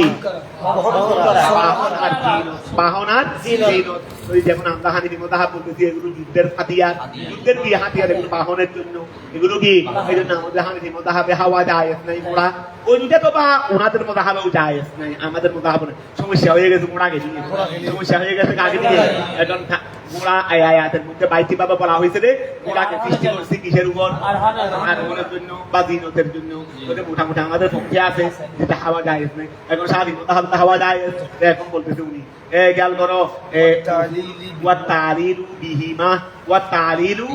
বাহন আর জিনত। যেমন আমরা হানিফি মাযহাব বলতেছি এগুলো যুদ্ধের হাতিয়ার, যুদ্ধের কি হাতিয়ার, এগুলো বাহনের জন্য, এগুলো কি এই জন্য আমাদের হানিফি মাযহাবে হাওয়া জায়েজ নাই, ঘোড়া ওইটা তো বা ওনাদের মাযহাবেও জায়েজ নাই, আমাদের মাযহাবে সমস্যা হয়ে গেছে, ঘোড়া গেছে সমস্যা হয়ে গেছে আগে থেকে। এখন ঘোড়া আয়াতের মধ্যে বাইতি বাবা বলা হয়েছে রে, ঘোড়াকে সৃষ্টি করছে কিসের উপর, আরোহণের জন্য বা জিনতের জন্য। মোটামুটি আমাদের পক্ষে আছে যেটা হাওয়া জায়েজ নাই। এখন শাফি মাযহাব হাওয়া জায়েজ, এখন বলতেছে উনি খেয়াল করো ওয়াতারিলু বিহিমা, ওয়াতারিলু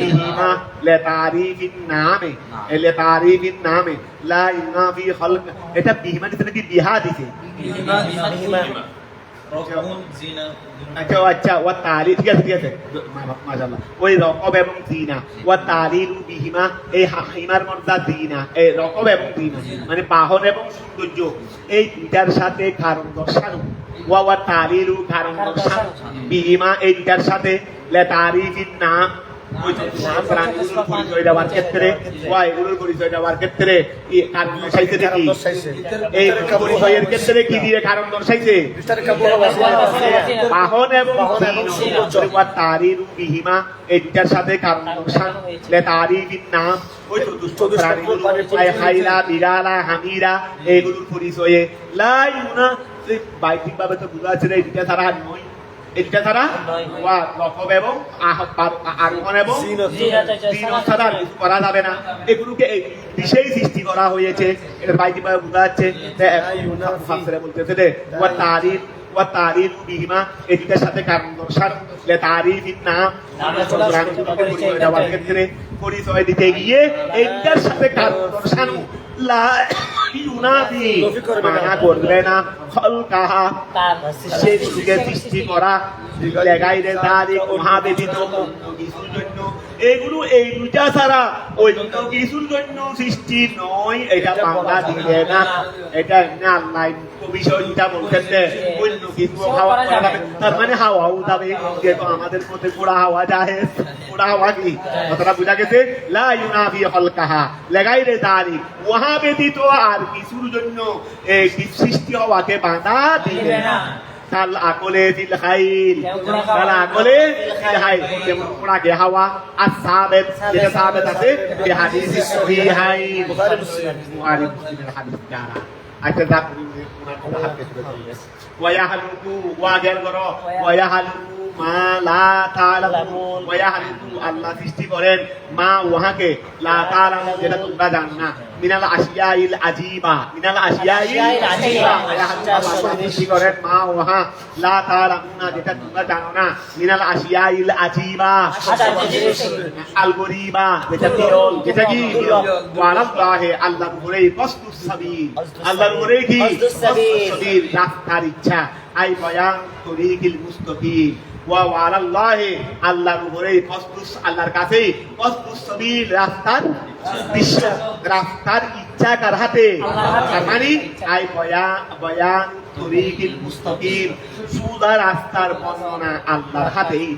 বিহিমা লিতারিফিন নামে, লিতারিফিন নামে লা ইউনাফি খালক। এটা বিহিমা দিতে কি বিহা দিছে, আচ্ছা ওয়াতারি, ঠিক আছে ঠিক আছে মাশাআল্লাহ। ওই রকব এবং জিনা, ওয়াতারিলু বিহিমা এই হিমার মর্যাদা জিনা, এই রকব এবং জিনা মানে বাহন এবং সৌন্দর্য, এই দুইটার সাথে কারণ দর্শানো, ওয়া তালিলু কারণ দর্শানো, বিহিমা এই দুইটার সাথে লিতারিফিন নাম ওই নাম প্রাণীগুলোর পরিচয় দেওয়ার ক্ষেত্রে, এগুলোর পরিচয় দেওয়ার ক্ষেত্রে কারণ দর্শাইছে নাকি, এই পরিচয়ের ক্ষেত্রে কি দিয়ে কারণ দর্শাইছে, বাহন এবং তারিরু বিহিমা এই দুটার সাথে কারণ দর্শানো, লিতারিফিন নাম ওই চতুষ্প প্রাণীগুলো, হাইলা বিড়ালা হামিরা এইগুলোর পরিচয়ে, লা ইউনা বাইতিক ভাবে তো বোঝা যাচ্ছে এই দুটা ছাড়া নয়, এটা ছাড়া রকব এবং আরোহণ এবং জিনত ছাড়া কিছু করা যাবে না। এগুলোকে বিশেষ সৃষ্টি করা হয়েছে, এটা বাইরে বোঝা যাচ্ছে। বলতেছে যে ওয়াতারিল বিহিমা এটার সাথে কারণ দর্শানো, লিতারিফিন নাম পরিচয় দেওয়ার ক্ষেত্রে, পরিচয় দিতে গিয়ে এইটার সাথে কারণ দর্শানো, লা ইউনাফি মানা করবে না খলকাহা সেগুলোকে সৃষ্টি করা, লাগাইরে তারিক মহাবেদিত কিছুর জন্য, এগুলো এই দুটা ছাড়া ওই কিছুর জন্য সৃষ্টি নয়, এটা বাংলা দিবে না। এটা এমনি আল্লাহ বিষয় যেটা বলছেন যে অন্য কিছু হাওয়া করা যাবে, তার মানে হাওয়াও যাবে, যেহেতু আমাদের মধ্যে গোড়া হাওয়া যায়, গোড়া হাওয়া কি কথাটা বোঝা গেছে। লা ইউনাফি খলকাহা লাগাইরে তারিক ওহা ব্যতীত আর কিছুর জন্য এই সৃষ্টি হওয়াকে বাধা দিবে না। কাল আকলে ফিল খাইল, কাল আকলে ফিল খাইল, যেমন কোরআনে হাওয়া আর সাবেত, যেটা সাবেত আছে এই হাদিস সহিহাইন, বুখারী মুসলিমের হাদিস দ্বারা। আচ্ছা যা কোরআন হাদিস বলছে ওয়ায়াহলুকু ওয়াগের করো, ওয়ায়াহলুকু মা লা তাআলামুন, ওয়ায়াহলুকু আল্লাহ সৃষ্টি করেন মা ওয়াকে লা তাআলামুন যেটা তোমরা জানো না, মিনাল আশিয়াইল আজিবা মিনাল আশিয়াইল আজিবা কি করেন মা ওহা লা তাআলামুনা যেটা তোমরা জানো না মিনাল আশিয়াইল আজিবা আল গরিবা যেটা বিরল যেটা কি ওয়ালাল্লাহি আল্লাহর উপরে কসদুস সাবিল আল্লাহর উপরে কি কসদুস সাবিল রাস্তার ইচ্ছা আই বয়ান তরিকিল মুস্তাকিম ওয়া ওয়ালাল্লাহি আল্লাহর উপরে কসদুস আল্লাহর কাছে কসদুস সাবিল রাস্তার বিশ্ব রাস্তার ইচ্ছা কার হাতে তার মানে আই বয়ান তরিকিল মুস্তাকিম সুদা রাস্তার বর্ণনা আল্লাহর হাতেই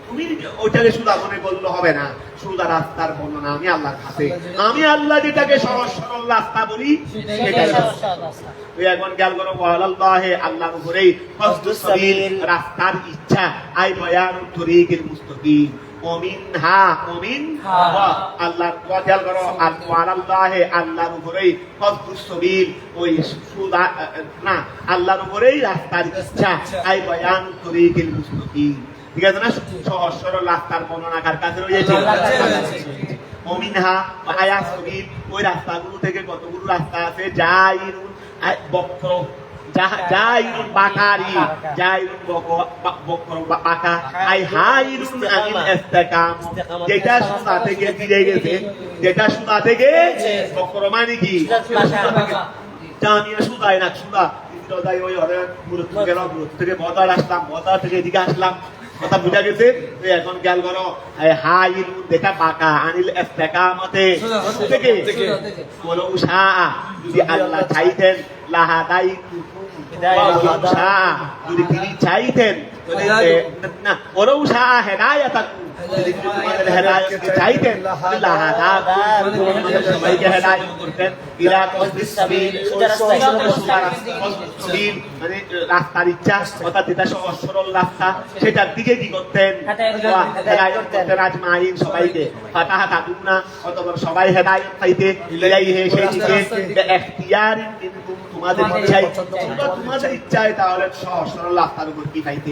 তুমি ওইটাকে সুদা মনে করলে হবে না সুদা রাস্তার বর্ণনা আমি আল্লাহর হাতে আমি আল্লাহ যেটাকে সহজ সরল রাস্তা বলি সেটাই তুই এখন খেয়াল করো ওয়ালাল্লাহি আল্লাহর উপরেই কসদুস সাবিল রাস্তার ইচ্ছা আই বয়ান তরিকিল মুস্তাকিম ওমিনহা আল্লাহ খেয়াল করো ওয়ালাল্লাহি আল্লাহর উপরেই কসদুস সাবিল ওই সুদা না আল্লাহর উপরেই রাস্তার ইচ্ছা আই বয়ান তরিকিল মুস্তাকিম ঠিক আছে না সহজ সরল রাস্তার বর্ণনাকার কাছে রয়েছে ওমিনহা আয়াত সাবিল ওই রাস্তাগুলো থেকে কতগুলো রাস্তা আছে জাইরুন বক্র জাইরুন বাকারি জাইরুন বক্র বাকা আই হাইরুন আনিল ইস্তিকাম যেটা সুদা থেকে ফিরে গেছে যেটা সুদা থেকে বক্র মানে কি জানিয়ে সুদাই না সুদা দাই ওই ওরে মুরত গেল মুরত থেকে বদার আসলাম বদার থেকে এদিকে আসলাম কথা বুঝা গেছে এখন খেয়াল করো হাইল যেটা বাঁকা আনিল ইস্তিকামতে থেকে বলো উষা যদি আল্লাহ চাইতেন লাহাদাই যদি তিনি চাইতেন না ওরা উষা হেদায়াতাকুম যদি তোমাদের হেদায়েত চাইতেন সবাইকে হেদায়েত করতেন ইলা কসদিস সাবিল মানে রাস্তার ইচ্ছা অর্থাৎ যেটা সহজ সরল রাস্তা সেটার দিকে কি করতেন হেদায়েত করতেন আজমাইন সবাইকে ফাতাহা তাকুনা অতঃপর সবাই হেদায়েত পাইতে ইলাইহি সেই দিকে ইখতিয়ার তোমাদের ইচ্ছায় তোমাদের ইচ্ছায় তাহলে সহজ সরল রাস্তার উপর কি পাইতে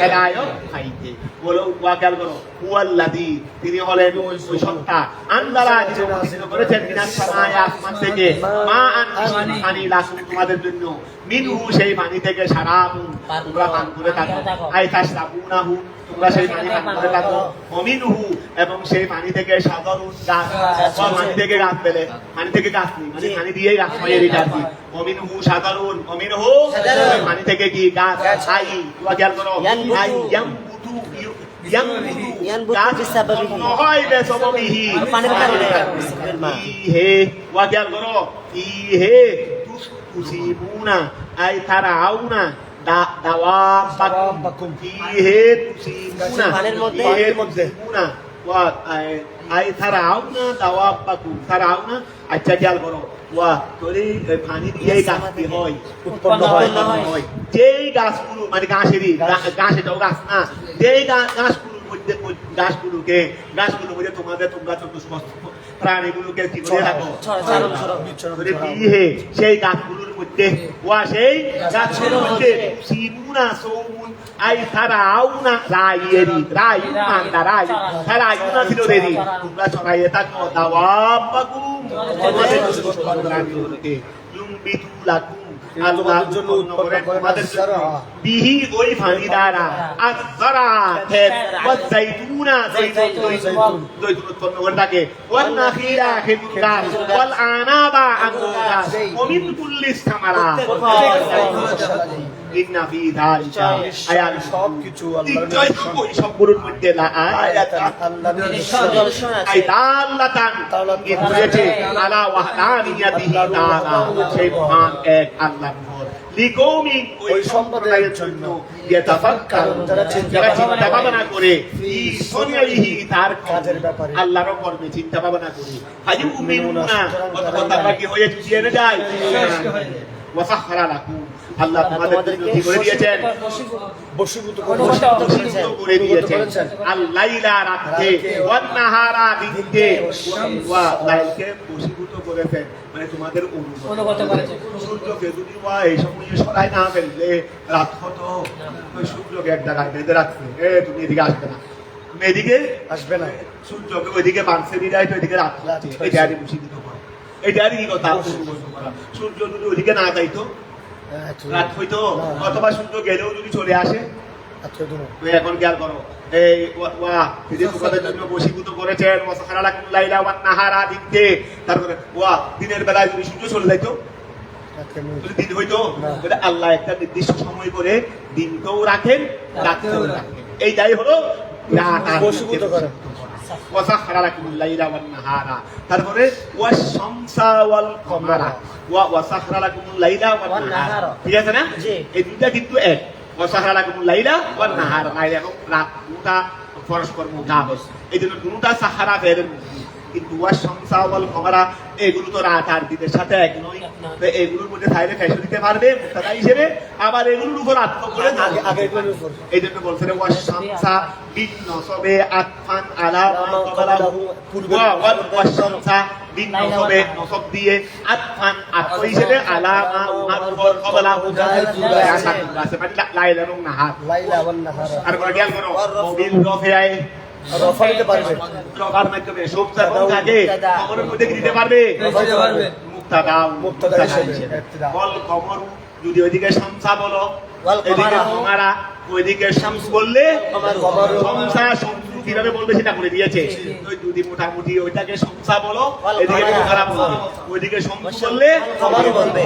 হেদায়েত পাইতে বলো ওয়াকাল করো হুয়াল্লাযী তিনি হলেন ওই সত্তা আনজালা যিনি অবতীর্ণ করেছেন মিনাস সামাই আসমান থেকে মা পানি লাকুম তোমাদের জন্য মিনহু সেই পানি থেকে শারাবুন তোমরা পান করে থাকো আই তাশরাবুনাহু তোমরা সেই পানি পান করে থাকো ওমিনহু এবং সেই পানি থেকে সাদরুন গাছ পানি থেকে গাছ পেলে পানি থেকে গাছ নেই মানে পানি দিয়েই গাছ হয়ে যাচ্ছে ওমিনহু সাদরুন ওমিনহু পানি থেকে কি গাছ আই ওয়াকাল করো আই ইয়ানবুতু বিসাবাবিহি হয় বেসবাবিহি পানির কারণে হে ওয়াকাল করো হে তুসিবুনা আই তারাউনা দাওয়াবাকুম হে তুসিবুনা পানির মধ্যে ওয়া আই তারাউনা দাওয়াবাকুম তারাউনা আচ্ছা খেয়াল করো ওয়া তোরে পানি দিয়ে গাছটি হয় উৎপন্ন হয় যেই গাছগুলো মানে গাছেরই গাছেটাও গাছ না যেই গাছগুলোর মধ্যে গাছগুলোর মধ্যে তোমরা চতুষ্পদ প্রাণীগুলোকে কি করে রাখো সেই গাছগুলোর মধ্যে ওয়া সেই গাছগুলোর মধ্যে সিমুনা সৌমুন আই তারাউনা রায়ুনা তারাউনা ছিল দেরি তোমরা চড়াইয়ে থাকো দাওয়াবাকুম তোমাদের প্রাণীগুলোকে ইউমবিতু লাকুম আল্লাহর জন্য উৎপন্ন করেন বিহি ওই পানি দ্বারা আযরা খেত ওয়াজ যাইতুনা যাইতুন উৎপন্ন করে থাকে ওয়ান নাখিরা খেজুর গাছ ওয়াল আনাবা আঙ্গুর গাছ ওমিন কুল্লিস সামারা ইন্না ফি যালিকা আয়াত সবকিছু আল্লাহর সবগুলোর মধ্যে আয়াতান ইনফিয়াতে আলা ওয়াহদানিয়াতিহি তাআলা সেই মহান এক আল্লাহর উপর লিকৌমি ওই সম্প্রদায়ের জন্য ইয়াতাফাক্কারুন যারা চিন্তা ভাবনা করে ফি সুনিহি তার কাজের ব্যাপারে আল্লাহর কর্মে চিন্তা ভাবনা করে ফায়ুমিনুনা কথা কি হয়ে চুকিয়ে যায় ওয়াসাখরা লাকুম আল্লাহ তোমাদের জন্য কি করে দিয়েছেন বশীভূত করে দিয়েছেন আল-লাইলা রাতে ওয়ান নাহারা দিনকে ওয়া লাইলকে বশীভূত করেছেন মানে তোমাদের অনুগত করেছেন সূর্যকে যদি ওয়া এই সময়ে সরাই না ফেললে রাত হতো ওই সূর্যকে এক জায়গায় বেঁধে রাখছে তুমি এদিকে আসবে না তুমি এদিকে আসবে না সূর্যকে ওইদিকে বাঁধছে বিদায় তো এদিকে রাত হচ্ছে এই জায়গায় বশীভূত করে এটারই কি কথা সূর্য যদি ওইদিকে না যাইতো রাত হইতো অথবা সূর্য গেলেও যদি চলে আসে তুমি এখন খেয়াল করো এই ওয়া এই যে তোমাদের জন্য বশীভূত করেছেন ওয়াসাখারা লাকুম লাইলা ওয়ান নাহারা দিনকে তারপরে ওয়া দিনের বেলায় যদি সূর্য চলে যাইতো যদি দিন হইতো তাহলে আল্লাহ একটা নির্দিষ্ট সময় করে দিনকেও রাখেন রাতকেও রাখেন এইটাই হলো বশীভূত করা ওয়াসাখারা লাকুম লাইলা ওয়ান নাহারা তারপরে ওয়াশ শামসা ওয়াল কমারা ওয়াসাখারা লাকুম লাইলা ওয়ান নাহারা ঠিক আছে না এই দুইটা কিন্তু এক ওয়াসাখারা লাকুম লাইলা ওয়ান নাহারা লাইলা এবং রাত দুটা পরস্পর মুতাবিক এই জন্য দুটা সাহারা ফেরেন কিন্তু ওয়াশ শামসা ওয়াল কমারা এগুলো তো রাত আর দিনের সাথে এক নয় তো এগুলোর মধ্যে থাইলে ফ্যাশন দিতে পারবে মুক্তাদা হিসেবে আবার এগুলোর উপর আত্ম করে আগে এগুলোর উপর এই জন্য বলছেন ওয়াশ শামসা বিন নসবে আতফান আলা মা ক্বাবলাহু ওয়াশ শামসা বিন নসবে নসব দিয়ে আতফান আত্ম হিসেবে আলা মা উপর ক্বাবলাহু আছে মানে লাইলা এবং নাহার লাইলা ওয়ান নাহারা আর করে খেয়াল করো মোবিল রফিআই রফা দিতে পারবে রফার মাধ্যমে শব্দ এবং কাজে খবরের মধ্যে কি দিতে পারবে মুক্তাদা হিসেবে বল কমর যদি ওইদিকে শামসা বলো এদিকে কমারা ওইদিকে শামস বললে শামসা শামসু কিভাবে বলবে সেটা করে দিয়েছে ওই যদি মোটামুটি ওইটাকে শামসা বলো এদিকে কমারা বলবে ওইদিকে শামসু বললে কমারু বলবে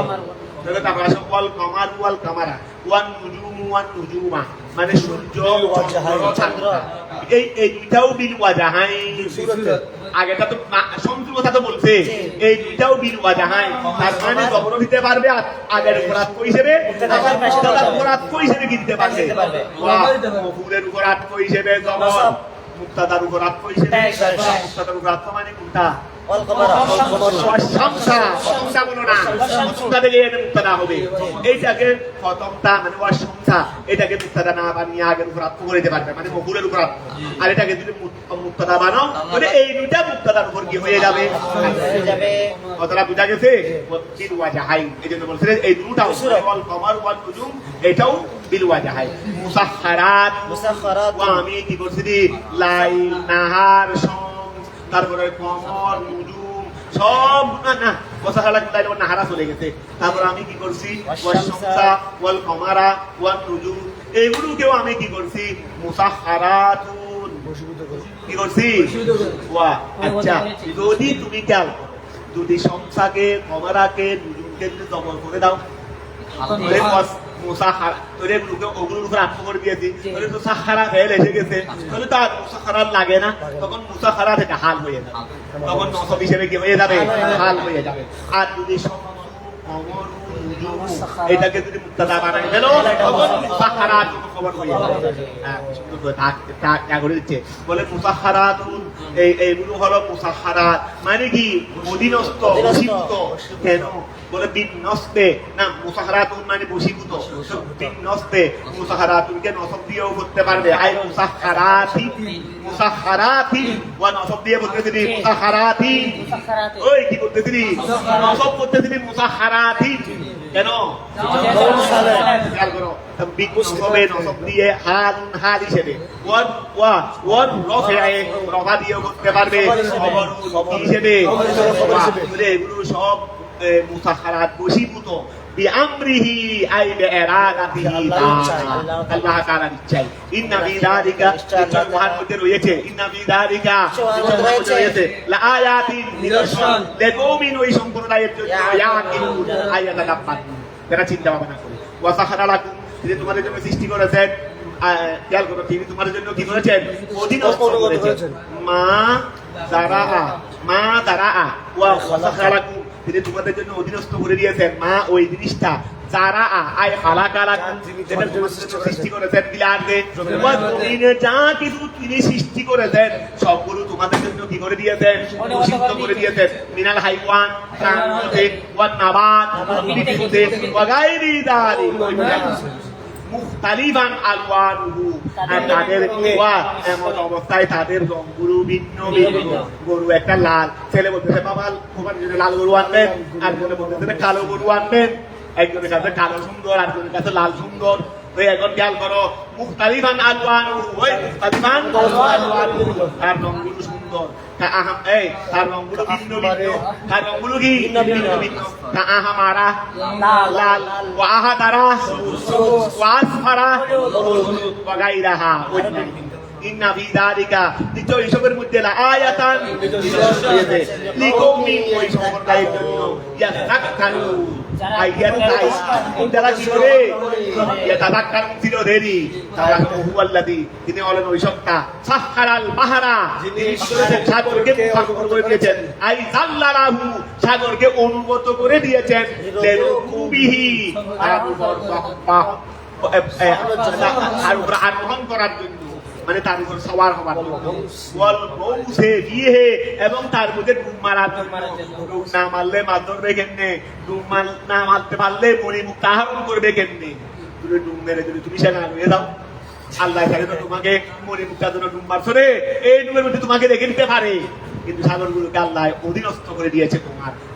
তাহলে তারপর আসো ওয়াল কমারু ওয়াল কামারা ওয়ান নুজুমু ওয়ান নুজুমা মানে সূর্য চন্দ্র এই দুইটাও বিল ওয়াজাহাই আগেটা তো শামসুর কথা তো বলছে এই দুইটাও বিল ওয়াজাহাই তার মানে জবর দিতে পারবে আগের উপর আত্ম হিসেবে আবার মুক্তাদার উপর আত্ম হিসেবে কিনতে পারবে মফুলের উপর আত্ম হিসেবে জবর মুক্তাদার উপর আত্ম হিসেবে মুক্তাদার উপর আত্ম মানে কোনটা এইটাকে প্রথমটা মানে এটাকে মুক্তাদা না বানিয়ে আগের উপর আত্ম করে দিতে পারবে মানে মকুলের উপর আর এটাকে যদি মুক্তাদা বানাও তাহলে এই দুইটা মুক্তাদার উপর কি হয়ে যাবে কথাটা বুঝা গেছে এই জন্য বলছিলেন এই দুটা কমার ওয়াল নুজুম এটাও বিলওয়াজাহাই মুসাখখারাত আমি কি করছি লাইল নাহার তারপরে কমর নুজুম সব না ওয়াসাখারা লাকুম লাইলা ওয়ান নাহারা চলে গেছে তারপর আমি কি করছি ওয়াশ শামসা ওয়াল কমারা ওয়ান নুজুম এগুলোকেও আমি কি করছি মুসাখখারাতুন কি করছি ওয়া আচ্ছা যদি তুমি খেয়াল যদি শামসাকে কমারাকে নুজুমকে যদি জবর করে দাও মুসাখারা তোরে ওগুলোর উপর আত্ম করে দিয়েছি তাহলে তো সাখারা ফেল এসে গেছে তাহলে তো আর মুসাখারা লাগে না তখন মুসাখারা থেকে হাল হয়ে যাবে তখন নসব হিসেবে কি হয়ে যাবে হাল হয়ে যাবে আর যদি এটাকে যদি মুক্তাদা বানাই গেল তখন মুসাখারাত খবর হয়ে যাবে তা করে দিচ্ছে বলে মুসাখারাতুন এইগুলো হলো মুসাখারাত মানে কি অধীনস্থ বশীভূত কেন বলে বিনস্তে না মুসাখারাতুন মানে বশীভূত বিনস্তে মুসাখারাতুনকে নসব দিয়েও করতে পারবে আই মুসাখারাতি ওয়া নসব দিয়ে বলতেছিলি মুসাখারাতি ওই কি করতেছিলি নসব করতেছিলি মুসাখারাতি কেন খেয়াল করো বিনসবে নসব দিয়ে হাল হিসেবে ওয়ান রফা দিয়েও করতে পারবে খবর হিসেবে এগুলো সব মুসাখারাত বশীভূত বিআমরিহি আই বিইরাদাতিহি আল্লাহ তাআলার ইচ্ছায় ইন্না ফি যালিকা মুহার মধ্যে রয়েছে ইন্না ফি যালিকা রয়েছে লা আয়াতিন নিদর্শন লিকওমিন ওই সম্প্রদায়ের জন্য ইয়াকিলুন আয়াতাদাব্বার তারা চিন্তা ভাবনা করে ওয়া সাখারা লাকুম তিনি তোমাদের জন্য সৃষ্টি করেছেন খেয়াল করো তিনি তোমাদের জন্য কি করেছেন অধীনস্থ করেছেন মা দারাআ ওয়া সাখারা লাকুম তিনি তোমাদের জন্য অধীনস্থ করে দিয়েছেন মা ওই জিনিসটা যারা আই হালাকালা যেটা সৃষ্টি করেছেন বিলাতে জমিনে যা কিছু তিনি সৃষ্টি করেছেন সবগুলো তোমাদের জন্য কি করে দিয়েছেন প্রসিদ্ধ করে দিয়েছেন মিনাল হাইওয়ান প্রাণীতে ওয়ান নাবাত উদ্ভিদে ওয়া গায়রি যালিক মুখতালিফান আলওয়ানুহু আর তাদের ওয়া এমন অবস্থায় তাদের রংগুলো ভিন্ন ভিন্ন গরু একটা লাল ছেলে বলতেছে বাবা তোমার জন্য লাল গরু আনবেন আর বলে বলতেছে কালো গরু আনবেন একজনের কাছে কালো সুন্দর আর একজনের কাছে লাল সুন্দর ওই এখন খেয়াল করো মুখতালিফান আলওয়ানুহু ওই মুখতালিফান আলওয়ানুহু আর রংগুলো সুন্দর সুন্দর এই তার রংগুলো ভিন্ন ভিন্ন, তার রংগুলো কি ভিন্ন ভিন্ন। আহামারা লাল, ওয়া আহাদারা ওয়া আসফারা ওয়া গায়রাহা। ইন্না ফি যালিকা, নিশ্চয় এসবের মধ্যে আয়াতান লিকৌমিন, ওই সম্প্রদায়ের জন্য ইয়াতাযাক্কারু, যারা কি করে ইয়াতাযাক্কারু ছিল দেরি, তারা হুয়াল্লাযী, তিনি হলেন ওই সত্তা সাখখারাল বাহরা, যিনি সাগরকে মুখাগ্র করে দিয়েছেন, আই জাল্লালাহু, সাগরকে অনুগত করে দিয়েছেন, লিরকুবিহি, তার উপর আরোহণ করার জন্য, মানে তার উপর সওয়ার হবার জন্য, ওয়াল গৌসে বিহে, এবং তার মধ্যে ডুব মারার জন্য। ডুব না মারলে মাছ ধরবে কেমনে? ডুব না মারতে পারলে মণিমুক্তা আহরণ করবে কেমনে? তুমি ডুব মেরে যদি তুমি সেখানে হয়ে যাও, আল্লাহ তাআলা তো তোমাকে মণিমুক্তার জন্য ডুব মারছো রে, এই ডুবের মধ্যে তোমাকে রেখে দিতে পারে, কিন্তু সাগরগুলোকে আল্লাহ অধীনস্থ করে দিয়েছে,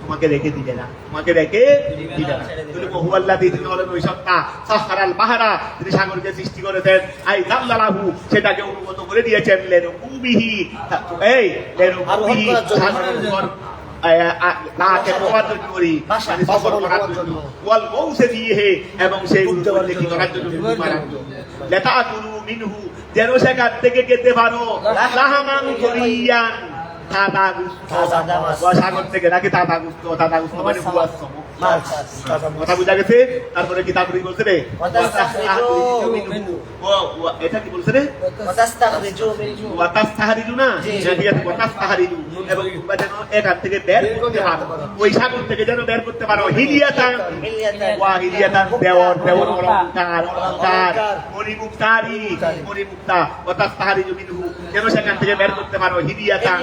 তোমাকে রেখে দিবে না, তোমাকে রেখে দিবে না। তুমি হুয়াল্লাযী, তিনি হলেন ওই সত্তা সাখখারাল বাহরা, তিনি সাগরকে সৃষ্টি করেছেন, আই জাল্লালাহু, সেটাকে অনুগত করে দিয়েছেন, লিরকুবিহি, এই লিরকুবিহি, সাগরের উপর তাকে প্রবাদ করি, মানে সফর করার জন্য, ওয়াল গৌসে বিহে, এবং সেই উদ্দেশ্যে কি করার জন্য, ডুব মারার জন্য, লাতাকুলু মিনহু, যেন সেখান থেকে খেতে পারো, লাহামান করিয়ান, সাগর থেকে নাকি তাজা গুস্ত, তাজা গুস্ত মানে কথা বুঝা গেছে। তারপরে কি তারপরে বলছে রে, এটা কি বলছে রে, ওয়াতাস্তাহরিজু না, ওয়াতাস্তাহরিজু, এবং তোমরা যেন এখান থেকে বের করতে পারো, ওই সাগর থেকে যেন বের করতে পারো, হিলিয়াতান, ওয়া হিলিয়াতান, দেওর দেওর, অলংকার অলংকার, মণিমুক্তারি মণিমুক্তা, ওয়াতাস্তাহরিজু মিনহু, যেন সেখান থেকে বের করতে পারো, হিলিয়াতান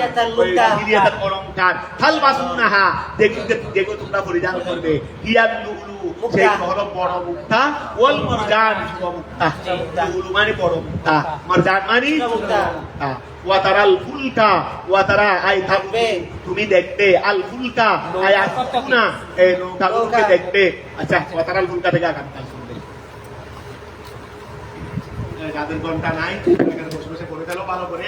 হিলিয়াতান অলংকার, তালবাসুনাহা, যেগুলো তোমরা পরিধান করবে, হিয়াল লুলু, সেই হলো বড় মুক্তা, ওয়াল মারজান, মুক্তা, লুলু মানে বড় মুক্তা, মারজান মানে মুক্তা। ওয়াতারাল ফুলকা, ওয়াতারা আই থাকবে, তুমি দেখবে, আল ফুলকা আই আসনা, এই নৌকাগুলোকে দেখবে। আচ্ছা, ওয়াতারাল ফুলকা থেকে আগামীকাল শুনবে, যাদের ঘন্টা নাই বসে বসে করে ফেলো ভালো করে।